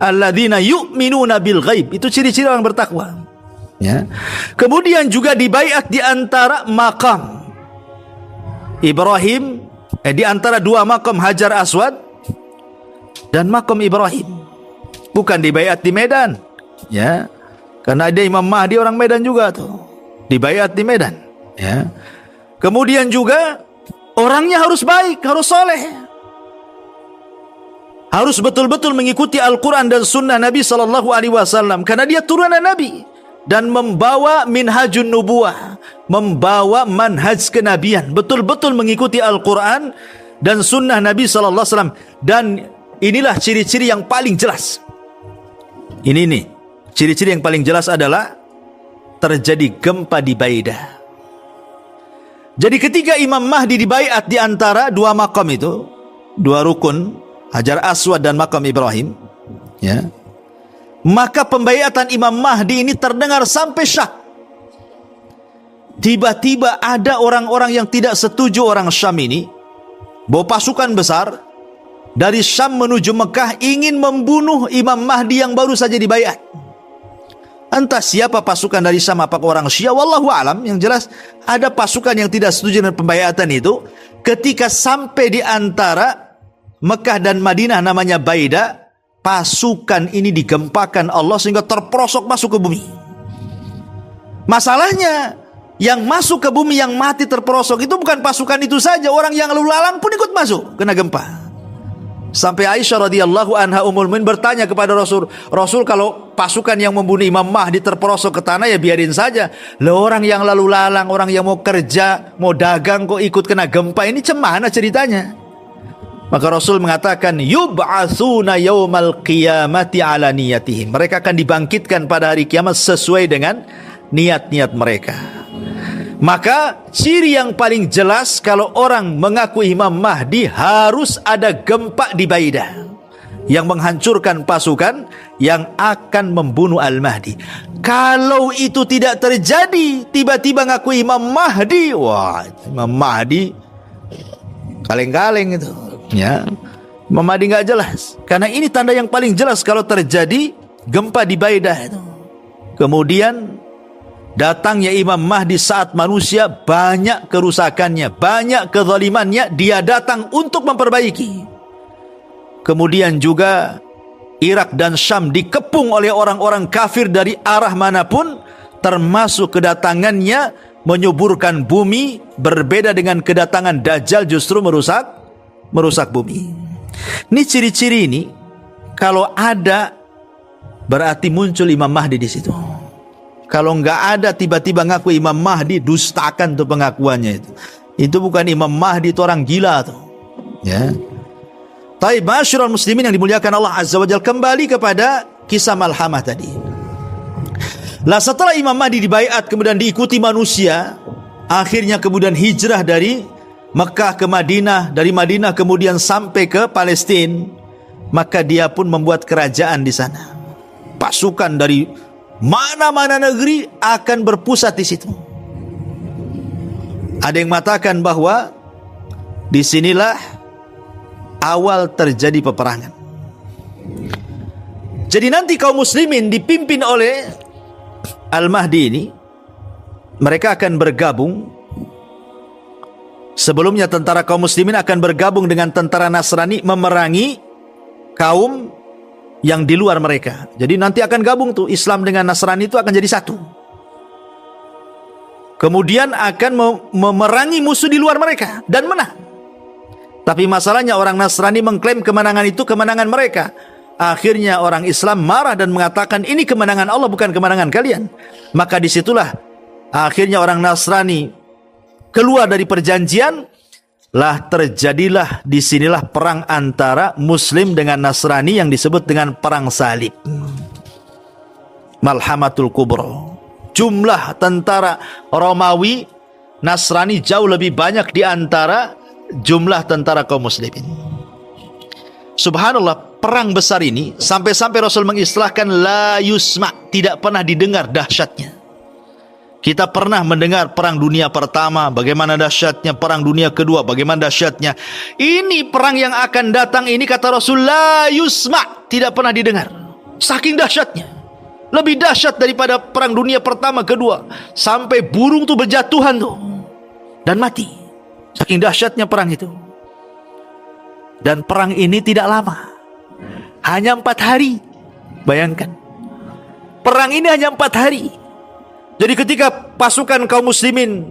Alladzina yu'minuna bil ghaib. Itu ciri-ciri orang bertakwa. Ya. Kemudian juga dibaiat di antara makam Ibrahim, di antara dua makam Hajar Aswad dan makam Ibrahim. Bukan dibaiat di Medan. Ya. Karena ada Imam Mahdi orang Medan juga tuh. Dibaiat di Medan. Ya. Kemudian juga orangnya harus baik, harus soleh, harus betul-betul mengikuti Al-Quran dan Sunnah Nabi SAW, karena dia turunan Nabi dan membawa minhajun nubuwah, membawa manhaj kenabian, betul-betul mengikuti Al-Quran dan Sunnah Nabi SAW. Dan inilah ciri-ciri yang paling jelas. Ini nih, ciri-ciri yang paling jelas adalah terjadi gempa di Baidah. Jadi ketika Imam Mahdi dibaiat di antara dua makam itu, dua rukun, Hajar Aswad dan makam Ibrahim, ya, maka pembaiatan Imam Mahdi ini terdengar sampai Syam. Tiba-tiba ada orang-orang yang tidak setuju orang Syam ini, bawa pasukan besar dari Syam menuju Mekah, ingin membunuh Imam Mahdi yang baru saja dibaiat. Entah siapa pasukan dari Syam, apakah orang Syiah, wallahu alam. Yang jelas ada pasukan yang tidak setuju dengan pembaiatan itu. Ketika sampai di antara Mekah dan Madinah namanya Baidah, pasukan ini digempakan Allah sehingga terperosok masuk ke bumi. Masalahnya, yang masuk ke bumi, yang mati terperosok itu bukan pasukan itu saja, orang yang lalu lalang pun ikut masuk, kena gempa. Sampai Aisyah radhiyallahu anha Ummul Mukminin bertanya kepada Rasul, Rasul, kalau pasukan yang membunuh Imam Mahdi terperosok ke tanah, ya biarin saja. Lah orang yang lalu lalang, orang yang mau kerja, mau dagang kok ikut kena gempa, ini cemana ceritanya? Maka Rasul mengatakan, yub'atsuna yaumal qiyamati ala niyatihim. Mereka akan dibangkitkan pada hari kiamat sesuai dengan niat-niat mereka. Maka ciri yang paling jelas kalau orang mengaku Imam Mahdi, harus ada gempa di Baidah yang menghancurkan pasukan yang akan membunuh Al-Mahdi. Kalau itu tidak terjadi, tiba-tiba ngaku Imam Mahdi, wah, Imam Mahdi kaleng-kaleng itu, ya. Imam Mahdi nggak jelas. Karena ini tanda yang paling jelas kalau terjadi gempa di Baidah itu. Kemudian datangnya Imam Mahdi saat manusia banyak kerusakannya, banyak kezalimannya, dia datang untuk memperbaiki. Kemudian juga Irak dan Syam dikepung oleh orang-orang kafir dari arah manapun, termasuk kedatangannya menyuburkan bumi, berbeda dengan kedatangan Dajjal justru merusak bumi. Ini ciri-ciri ini kalau ada berarti muncul Imam Mahdi di situ. Kalau nggak ada, tiba-tiba ngaku Imam Mahdi, dustakan tuh pengakuannya itu. Itu bukan Imam Mahdi, itu orang gila tuh. Ya. Taib, masyarul muslimin yang dimuliakan Allah Azza wa Jalla, kembali kepada kisah Malhamah tadi. Lah setelah Imam Mahdi dibaiat kemudian diikuti manusia, akhirnya kemudian hijrah dari Mekah ke Madinah, dari Madinah kemudian sampai ke Palestina, maka dia pun membuat kerajaan di sana. Pasukan dari mana-mana negeri akan berpusat di situ. Ada yang mengatakan bahwa disinilah awal terjadi peperangan. Jadi nanti kaum muslimin dipimpin oleh Al-Mahdi ini, mereka akan bergabung. Sebelumnya tentara kaum muslimin akan bergabung dengan tentara Nasrani memerangi kaum yang di luar mereka. Jadi nanti akan gabung tuh, Islam dengan Nasrani itu akan jadi satu. Kemudian akan memerangi musuh di luar mereka dan menang. Tapi masalahnya orang Nasrani mengklaim kemenangan itu kemenangan mereka. Akhirnya orang Islam marah dan mengatakan ini kemenangan Allah, bukan kemenangan kalian. Maka disitulah akhirnya orang Nasrani keluar dari perjanjian. Lah terjadilah disinilah perang antara Muslim dengan Nasrani yang disebut dengan perang salib, Malhamatul Kubra. Jumlah tentara Romawi Nasrani jauh lebih banyak di antara jumlah tentara kaum muslimin. Subhanallah, perang besar ini sampai-sampai Rasul mengistilahkan la yusma, tidak pernah didengar dahsyatnya. Kita pernah mendengar perang dunia pertama, bagaimana dahsyatnya, perang dunia kedua, bagaimana dahsyatnya. Ini perang yang akan datang ini, kata Rasul, la yusma, tidak pernah didengar. Saking dahsyatnya. Lebih dahsyat daripada perang dunia pertama, kedua. Sampai burung tuh berjatuhan tuh dan mati. Saking dahsyatnya perang itu. Dan perang ini tidak lama, hanya 4 hari. Bayangkan, perang ini hanya 4 hari. Jadi ketika pasukan kaum muslimin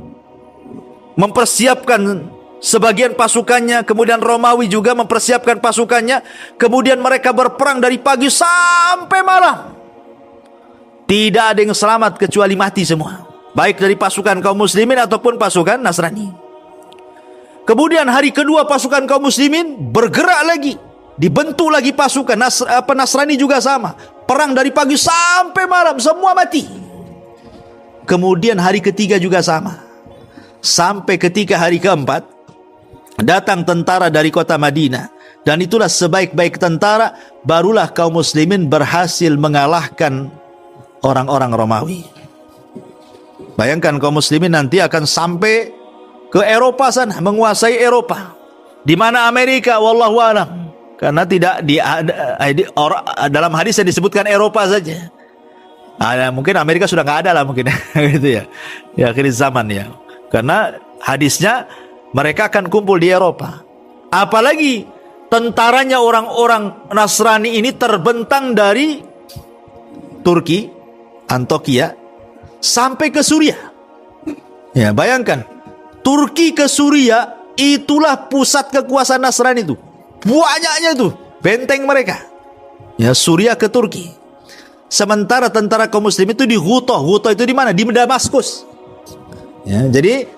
mempersiapkan sebagian pasukannya, kemudian Romawi juga mempersiapkan pasukannya, kemudian mereka berperang dari pagi sampai malam. Tidak ada yang selamat kecuali mati semua, baik dari pasukan kaum muslimin ataupun pasukan Nasrani. Kemudian hari kedua pasukan kaum muslimin bergerak lagi, dibentuk lagi pasukan Nasrani juga sama, perang dari pagi sampai malam, semua mati. Kemudian hari ketiga juga sama, sampai ketika hari keempat datang tentara dari kota Madinah, dan itulah sebaik-baik tentara, barulah kaum muslimin berhasil mengalahkan orang-orang Romawi. Bayangkan kaum muslimin nanti akan sampai ke Eropa sana, menguasai Eropa. Di mana Amerika, wallahu a'lam. Karena tidak dalam hadis yang disebutkan Eropa saja. Mungkin Amerika sudah nggak ada lah mungkin gitu ya. Ya akhir zaman ya. Karena hadisnya mereka akan kumpul di Eropa. Apalagi tentaranya orang-orang Nasrani ini terbentang dari Turki, Antokia, sampai ke Suriah. Ya, bayangkan, Turki ke Suriah, itulah pusat kekuasaan Nasrani itu. Banyaknya itu benteng mereka. Ya, Suriah ke Turki. Sementara tentara kaum muslim itu di Ghuto. Ghuto itu di mana? Di Damaskus. Ya, jadi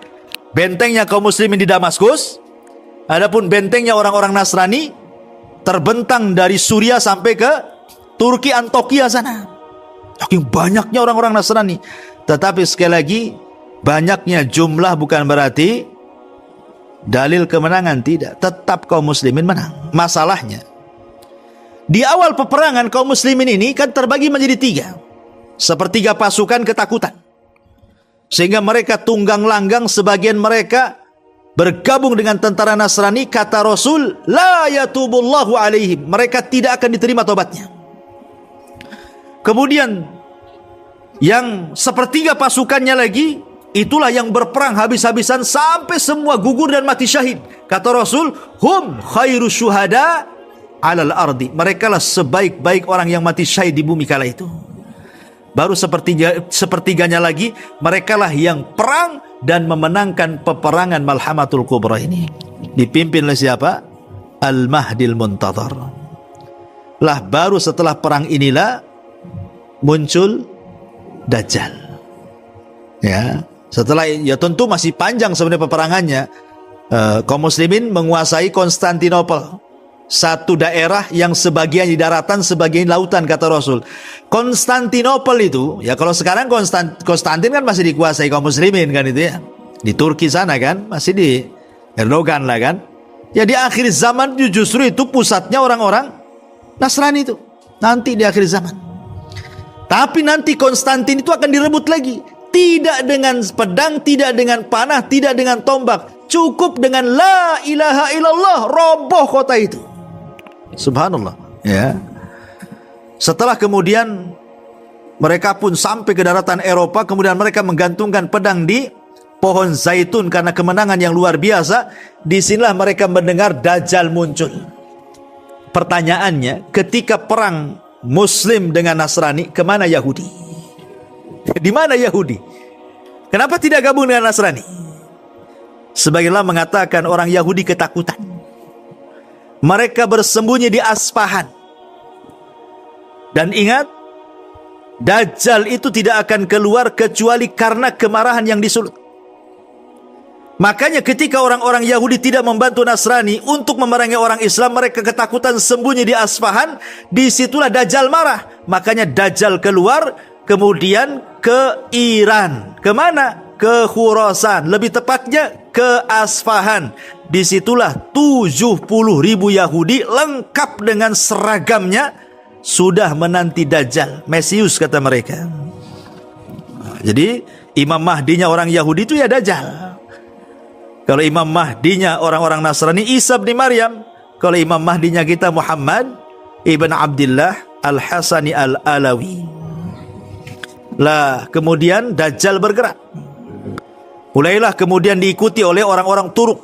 bentengnya kaum muslimin di Damaskus, adapun bentengnya orang-orang Nasrani terbentang dari Suriah sampai ke Turki, Antokia sana. Saking banyaknya orang-orang Nasrani. Tetapi sekali lagi, banyaknya jumlah bukan berarti dalil kemenangan, tidak. Tetap kaum muslimin menang. Masalahnya, di awal peperangan kaum muslimin ini kan terbagi menjadi tiga. Sepertiga pasukan ketakutan, sehingga mereka tunggang langgang. Sebagian mereka bergabung dengan tentara Nasrani. Kata Rasul, la yatubullahu alaihim, mereka tidak akan diterima tobatnya. Kemudian yang sepertiga pasukannya lagi, itulah yang berperang habis-habisan sampai semua gugur dan mati syahid. Kata Rasul, hum khairu syuhada alal ardi, mereka lah sebaik-baik orang yang mati syahid di bumi kala itu. Baru sepertiganya lagi, mereka lah yang perang dan memenangkan peperangan Malhamatul Kubra ini. Dipimpin oleh siapa? Al-Mahdil Muntadhar. Lah baru setelah perang inilah muncul Dajjal. Ya, setelah, ya tentu masih panjang sebenarnya peperangannya. Kaum muslimin menguasai Konstantinopel, satu daerah yang sebagian di daratan, sebagian lautan, kata Rasul. Konstantinopel itu, ya kalau sekarang Konstantin kan masih dikuasai kaum muslimin kan itu ya. Di Turki sana kan, masih di Erdogan lah kan. Ya di akhir zaman justru itu pusatnya orang-orang Nasrani itu. Nanti di akhir zaman. Tapi nanti Konstantin itu akan direbut lagi. Tidak dengan pedang, tidak dengan panah, tidak dengan tombak. Cukup dengan la ilaha illallah, roboh kota itu. Subhanallah. Ya. Setelah kemudian mereka pun sampai ke daratan Eropa, kemudian mereka menggantungkan pedang di pohon zaitun karena kemenangan yang luar biasa. Disinilah mereka mendengar Dajjal muncul. Pertanyaannya, ketika perang Muslim dengan Nasrani, kemana Yahudi? Di mana Yahudi? Kenapa tidak gabung dengan Nasrani? Sebagaimana mengatakan orang Yahudi ketakutan. Mereka bersembunyi di Asfahan. Dan ingat, Dajjal itu tidak akan keluar kecuali karena kemarahan yang disulut. Makanya ketika orang-orang Yahudi tidak membantu Nasrani untuk memerangi orang Islam, mereka ketakutan sembunyi di Asfahan. Disitulah Dajjal marah. Makanya Dajjal keluar, kemudian ke Iran. Kemana? Ke Khurasan. Lebih tepatnya ke Asfahan. Disitulah 70.000 Yahudi lengkap dengan seragamnya sudah menanti Dajjal, Mesius kata mereka. Jadi Imam Mahdinya orang Yahudi itu ya Dajjal. Kalau Imam Mahdinya orang-orang Nasrani, Isa bin Maryam. Kalau Imam Mahdinya kita Muhammad ibn Abdullah Al-Hasani Al-Alawi. Lah kemudian Dajjal bergerak. Mulailah kemudian diikuti oleh orang-orang Turuk,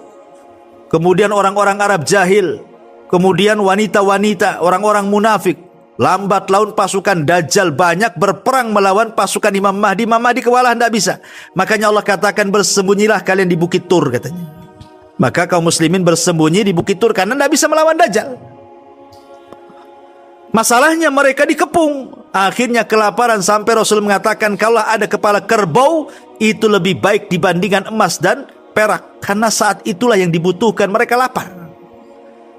kemudian orang-orang Arab jahil, kemudian wanita-wanita, orang-orang munafik. Lambat laun pasukan Dajjal banyak berperang melawan pasukan Imam Mahdi. Imam Mahdi kewalahan, tidak bisa. Makanya Allah katakan bersembunyilah kalian di Bukit Tur katanya. Maka kaum muslimin bersembunyi di Bukit Tur karena tidak bisa melawan Dajjal. Masalahnya mereka dikepung. Akhirnya kelaparan sampai Rasul mengatakan kalau ada kepala kerbau itu lebih baik dibandingkan emas dan perak. Karena saat itulah yang dibutuhkan, mereka lapar.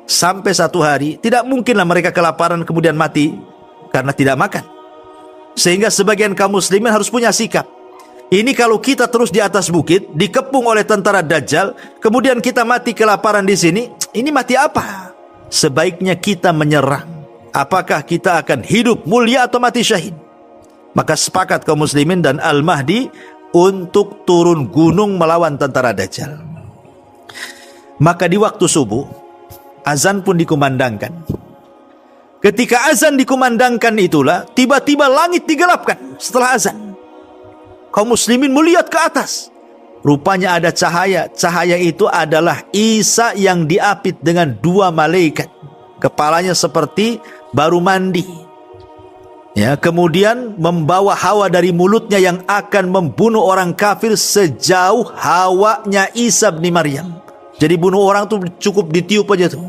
Sampai satu hari tidak mungkinlah mereka kelaparan kemudian mati karena tidak makan. Sehingga sebagian kaum muslimin harus punya sikap. Ini kalau kita terus di atas bukit, dikepung oleh tentara Dajjal, kemudian kita mati kelaparan di sini, ini mati apa? Sebaiknya kita menyerang. Apakah kita akan hidup mulia atau mati syahid? Maka sepakat kaum muslimin dan Al-Mahdi untuk turun gunung melawan tentara Dajjal. Maka di waktu subuh, azan pun dikumandangkan. Ketika azan dikumandangkan itulah, tiba-tiba langit digelapkan setelah azan. Kaum muslimin melihat ke atas. Rupanya ada cahaya. Cahaya itu adalah Isa yang diapit dengan 2 malaikat. Kepalanya seperti baru mandi. Ya, kemudian membawa hawa dari mulutnya yang akan membunuh orang kafir sejauh hawanya Isa bin Maryam. Jadi bunuh orang tuh cukup ditiup aja tuh.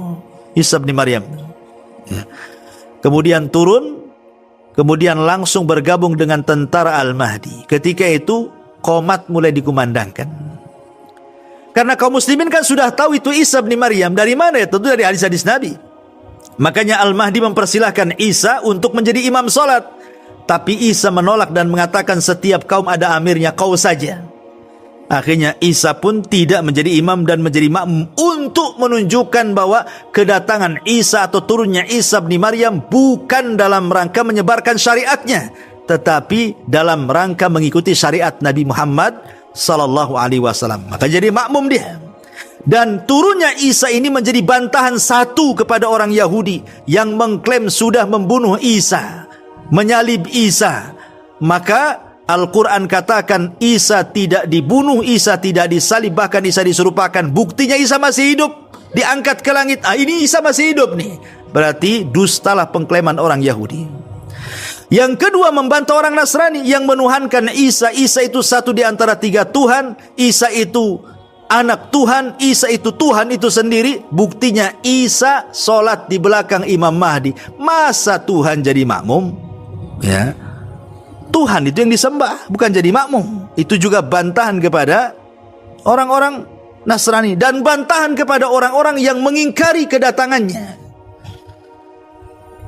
Isa bin Maryam. Ya. Kemudian turun. Kemudian langsung bergabung dengan tentara Al-Mahdi. Ketika itu qomat mulai dikumandangkan. Karena kaum muslimin kan sudah tahu itu Isa bin Maryam. Dari mana ya? Tentu dari hadis-hadis Nabi. Makanya Al-Mahdi mempersilahkan Isa untuk menjadi imam salat. Tapi Isa menolak dan mengatakan setiap kaum ada amirnya, kau saja. Akhirnya Isa pun tidak menjadi imam dan menjadi makmum untuk menunjukkan bahwa kedatangan Isa atau turunnya Isa bin Maryam bukan dalam rangka menyebarkan syariatnya, tetapi dalam rangka mengikuti syariat Nabi Muhammad sallallahu alaihi wasallam. Maka jadi makmum dia. Dan turunnya Isa ini menjadi bantahan satu kepada orang Yahudi yang mengklaim sudah membunuh Isa, menyalib Isa. Maka Al-Quran katakan Isa tidak dibunuh, Isa tidak disalib, bahkan Isa diserupakan. Buktinya Isa masih hidup, diangkat ke langit. Ini Isa masih hidup nih. Berarti dustalah pengklaiman orang Yahudi. Yang kedua, membantah orang Nasrani yang menuhankan Isa. Isa itu satu di antara 3 Tuhan. Isa itu anak Tuhan. Isa itu Tuhan itu sendiri. Buktinya Isa sholat di belakang Imam Mahdi. Masa Tuhan jadi makmum? Ya, Tuhan itu yang disembah, bukan jadi makmum. Itu juga bantahan kepada orang-orang Nasrani dan bantahan kepada orang-orang yang mengingkari kedatangannya.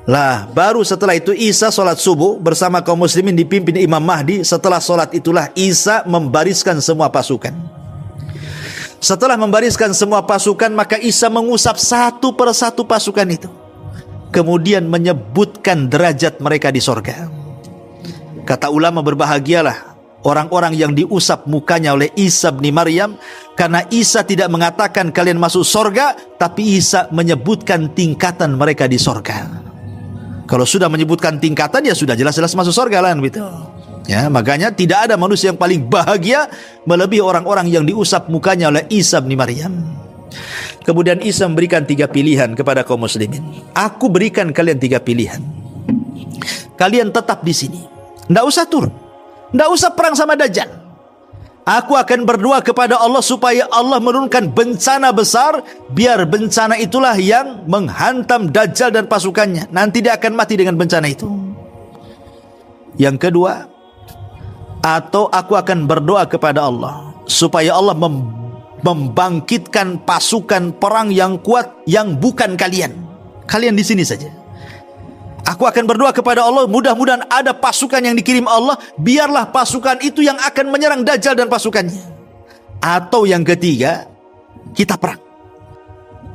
Lah, baru setelah itu Isa sholat subuh bersama kaum muslimin dipimpin Imam Mahdi. Setelah sholat itulah Isa membariskan semua pasukan. Setelah membariskan semua pasukan, maka Isa mengusap satu persatu pasukan itu. Kemudian menyebutkan derajat mereka di sorga. Kata ulama, berbahagialah orang-orang yang diusap mukanya oleh Isa bin Maryam, karena Isa tidak mengatakan kalian masuk sorga, tapi Isa menyebutkan tingkatan mereka di sorga. Kalau sudah menyebutkan tingkatan, ya sudah jelas-jelas masuk sorga lah, gitu. Ya, makanya tidak ada manusia yang paling bahagia melebihi orang-orang yang diusap mukanya oleh Isa bin Maryam. Kemudian Isa memberikan 3 pilihan kepada kaum muslimin. Aku berikan kalian 3 pilihan. Kalian tetap di sini. Tidak usah turun, tidak usah perang sama Dajjal. Aku akan berdoa kepada Allah supaya Allah menurunkan bencana besar, biar bencana itulah yang menghantam Dajjal dan pasukannya. Nanti dia akan mati dengan bencana itu. Yang kedua, atau aku akan berdoa kepada Allah supaya Allah membangkitkan pasukan perang yang kuat yang bukan kalian. Kalian di sini saja. Aku akan berdoa kepada Allah, mudah-mudahan ada pasukan yang dikirim Allah, biarlah pasukan itu yang akan menyerang Dajjal dan pasukannya. Atau yang ketiga, kita perang.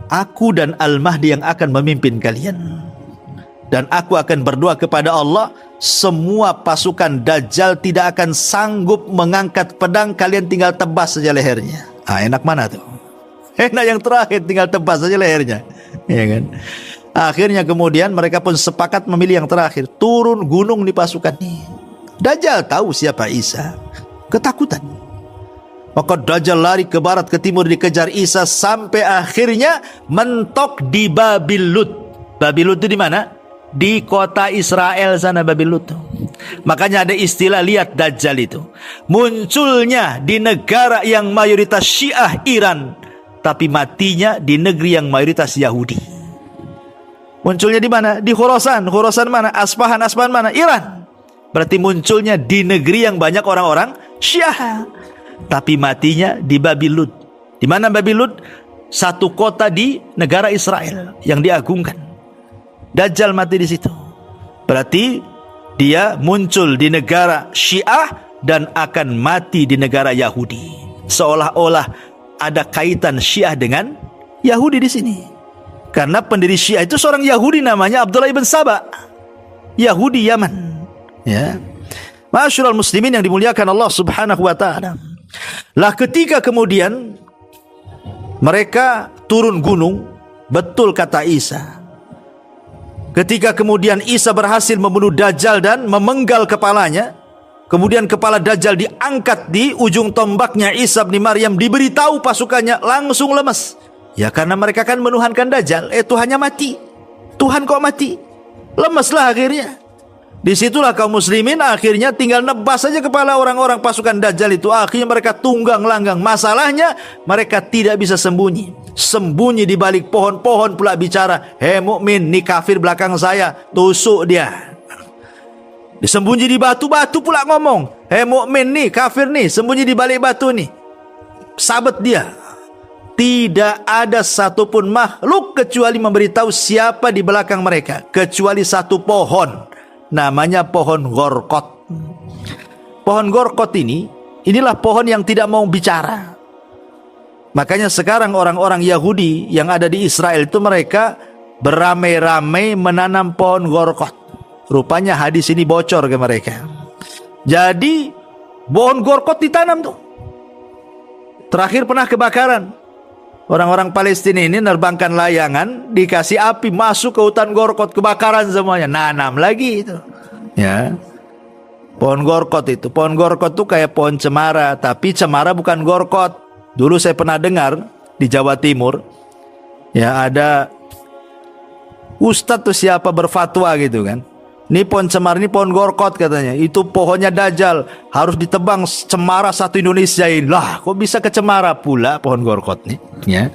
Aku dan Al-Mahdi yang akan memimpin kalian. Dan aku akan berdoa kepada Allah, semua pasukan Dajjal tidak akan sanggup mengangkat pedang, kalian tinggal tebas saja lehernya. Enak mana tuh? Enak yang terakhir, tinggal tebas saja lehernya. Ya kan? Akhirnya kemudian mereka pun sepakat memilih yang terakhir. Turun gunung di pasukan ini. Dajjal tahu siapa Isa, ketakutan. Maka Dajjal lari ke barat ke timur dikejar Isa sampai akhirnya mentok di Babil Lut. Babil Lut itu di mana? Di kota Israel sana, Babil Lut. Makanya ada istilah lihat Dajjal itu munculnya di negara yang mayoritas Syiah, Iran. tapi matinya di negeri yang mayoritas Yahudi. Munculnya di mana? Di Khurasan. Khurasan mana? Aspahan. Aspahan mana? Iran. Berarti munculnya di negeri yang banyak orang-orang Syiah. Tapi matinya di Babilud. Di mana Babilud? Satu kota di negara Israel yang diagungkan. Dajjal mati di situ. Berarti dia muncul di negara Syiah dan akan mati di negara Yahudi. Seolah-olah ada kaitan Syiah dengan Yahudi di sini. Karena pendiri Syiah itu seorang Yahudi namanya Abdullah ibn Saba. Yahudi Yaman. Ya. Ma'asyiral muslimin yang dimuliakan Allah Subhanahu wa taala. Lah ketika kemudian mereka turun gunung, betul kata Isa. Ketika kemudian Isa berhasil membunuh Dajjal dan memenggal kepalanya, kemudian kepala Dajjal diangkat di ujung tombaknya Isa bin Maryam, diberitahu pasukannya langsung lemas. Ya karena mereka kan menuhankan Dajjal. Tuhannya mati. Tuhan kok mati? Lemeslah akhirnya. Disitulah kaum muslimin akhirnya tinggal nebas saja kepala orang-orang pasukan Dajjal itu. Akhirnya mereka tunggang langgang. Masalahnya mereka tidak bisa sembunyi. Sembunyi di balik pohon-pohon pula bicara, "Hei mukmin, nih kafir belakang saya." Tusuk dia. Disembunyi di batu-batu pula ngomong, "Hei mukmin nih, kafir nih, sembunyi di balik batu nih." Sabet dia. Tidak ada satupun makhluk kecuali memberitahu siapa di belakang mereka, kecuali satu pohon, namanya pohon Gorkot. Pohon Gorkot inilah pohon yang tidak mau bicara. Makanya sekarang orang-orang Yahudi yang ada di Israel itu mereka beramai-ramai menanam pohon Gorkot. Rupanya hadis ini bocor ke mereka. Jadi pohon Gorkot ditanam tuh. Terakhir pernah kebakaran. Orang-orang Palestina ini nerbangkan layangan, dikasih api, masuk ke hutan Gorkot, kebakaran semuanya. Nanam lagi itu. Ya. Pohon Gorkot itu. Pohon Gorkot itu kayak pohon cemara, tapi cemara bukan Gorkot. Dulu saya pernah dengar di Jawa Timur, ya ada ustadz tuh siapa berfatwa gitu kan. Ini pohon cemara, ini pohon Gorkot katanya. Itu pohonnya Dajjal, harus ditebang cemara satu Indonesia ini. Lah, kok bisa ke cemara pula pohon Gorkot nih? Ya.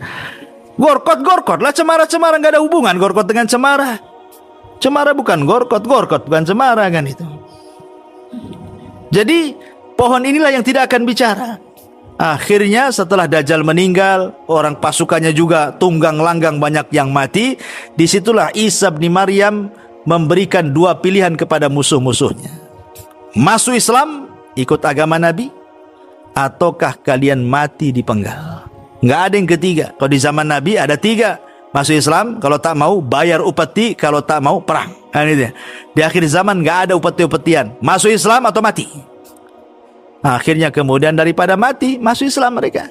Gorkot lah, cemara nggak ada hubungan Gorkot dengan cemara. Cemara bukan Gorkot bukan cemara kan itu. Jadi pohon inilah yang tidak akan bicara. Akhirnya setelah Dajjal meninggal, orang pasukannya juga tunggang langgang banyak yang mati. Disitulah Isa bin Maryam memberikan dua pilihan kepada musuh-musuhnya. Masuk Islam, ikut agama Nabi, ataukah kalian mati dipenggal. Nggak ada yang ketiga. Kalau di zaman Nabi ada tiga. Masuk Islam, kalau tak mau bayar upeti, kalau tak mau perang. Nah, ini dia. Di akhir zaman nggak ada upeti-upetian. Masuk Islam atau mati. Akhirnya kemudian daripada mati, masuk Islam mereka.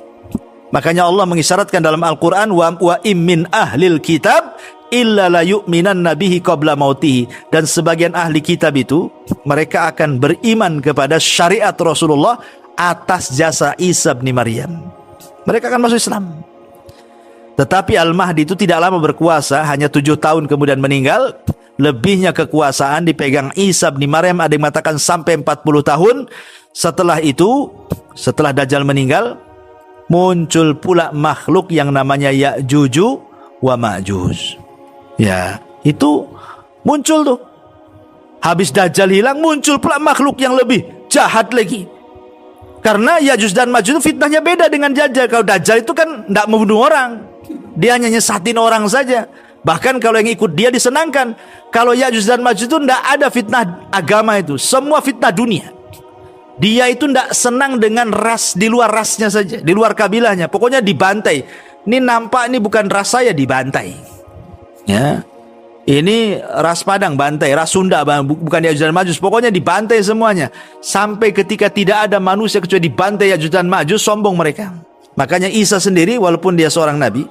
Makanya Allah mengisyaratkan dalam Al-Quran, wa immin ahlil kitab illa la yu'minan nabihi qabla mautihi. Dan sebagian ahli kitab itu mereka akan beriman kepada syariat Rasulullah atas jasa Isa bin Maryam. Mereka akan masuk Islam. Tetapi Al-Mahdi itu tidak lama berkuasa, hanya 7 tahun kemudian meninggal. Lebihnya kekuasaan dipegang Isa bin Maryam, ada yang mengatakan sampai 40 tahun. Setelah itu, setelah Dajjal meninggal, muncul pula makhluk yang namanya Ya'juju wa Ma'juj. Ya, itu muncul tuh. Habis Dajjal hilang, muncul pula makhluk yang lebih jahat lagi. Karena Ya'juj dan Ma'juj fitnahnya beda dengan Dajjal. Kalau Dajjal itu kan tidak membunuh orang, dia hanya nyesatin orang saja. Bahkan kalau yang ikut dia disenangkan. Kalau Ya'juj dan Ma'juj itu tidak ada fitnah agama itu, semua fitnah dunia. Dia itu tidak senang dengan ras, di luar rasnya saja, di luar kabilahnya. Pokoknya dibantai. Ini nampak ini bukan ras saya, dibantai. Ya, ini ras Padang bantai, ras Sunda bukan Ya'juj dan Ma'juj. Pokoknya dibantai semuanya. Sampai ketika tidak ada manusia kecuali dibantai Ya'juj dan Ma'juj, sombong mereka. Makanya Isa sendiri walaupun dia seorang nabi,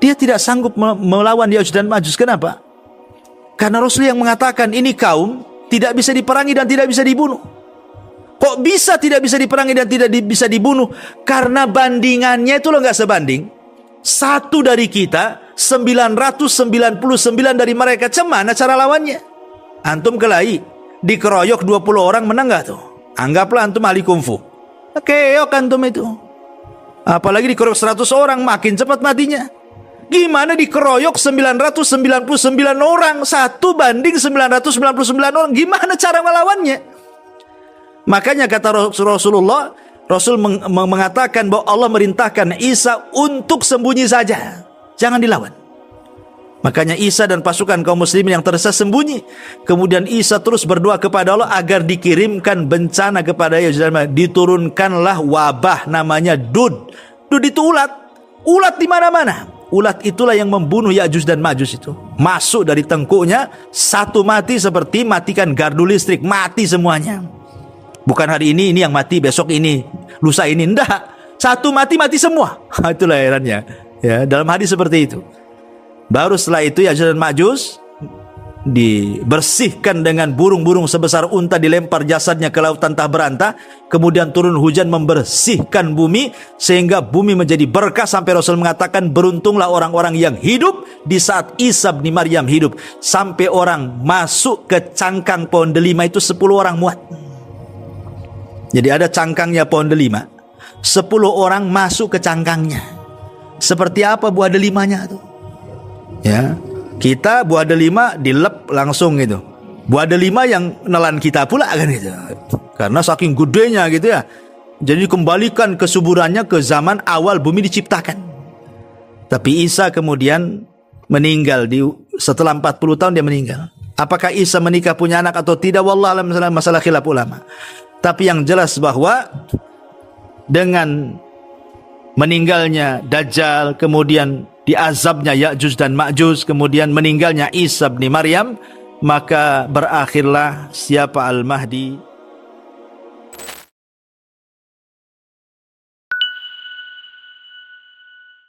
dia tidak sanggup melawan Ya'juj dan Ma'juj. Kenapa? Karena Rasul yang mengatakan ini kaum tidak bisa diperangi dan tidak bisa dibunuh. Kok bisa tidak bisa diperangi dan tidak bisa dibunuh? Karena bandingannya itu loh nggak sebanding. Satu dari kita, 999 dari mereka. Cemana cara lawannya? Antum kelahi, dikeroyok 20 orang, menang nggak tuh? Anggaplah antum ahli kungfu. Keok antum itu. Apalagi dikeroyok 100 orang, makin cepat matinya. Gimana dikeroyok 999 orang, 1 banding 999 orang, gimana cara melawannya? Makanya kata Rasulullah, Rasul mengatakan bahwa Allah merintahkan Isa untuk sembunyi saja, jangan dilawan. Makanya Isa dan pasukan kaum muslimin yang tersesat sembunyi. Kemudian Isa terus berdoa kepada Allah agar dikirimkan bencana kepada Ya'juj dan Ma'juj. Diturunkanlah wabah namanya Dud. Dud itu ulat. Ulat di mana-mana. Ulat itulah yang membunuh Ya'juj dan Ma'juj itu. Masuk dari tengkuknya, satu mati seperti matikan gardu listrik, mati semuanya. Bukan hari ini yang mati, besok ini, lusa ini, enggak. Satu mati semua. Itulah herannya. Ya, dalam hadis seperti itu. Baru setelah itu Ya'juj dan Ma'juj dibersihkan dengan burung-burung sebesar unta, dilempar jasadnya ke lautan tak berantah. Kemudian turun hujan membersihkan bumi sehingga bumi menjadi berkah, sampai Rasul mengatakan beruntunglah orang-orang yang hidup di saat Isa bin Maryam hidup. Sampai orang masuk ke cangkang pohon delima itu 10 orang muat. Jadi ada cangkangnya pohon delima, 10 orang masuk ke cangkangnya. Seperti apa buah delimanya tuh? Ya, kita buah delima dilep langsung gitu. Buah delima yang nelan kita pula kan gitu. Karena saking gedenya gitu ya. Jadi kembalikan kesuburannya ke zaman awal bumi diciptakan. Tapi Isa kemudian meninggal setelah 40 tahun dia meninggal. Apakah Isa menikah punya anak atau tidak? Wallah alam, masalah khilaf ulama. Tapi yang jelas bahwa dengan meninggalnya Dajjal, kemudian diazabnya Ya'juj dan Ma'juj, kemudian meninggalnya Isa bin Maryam, maka berakhirlah siapa Al-Mahdi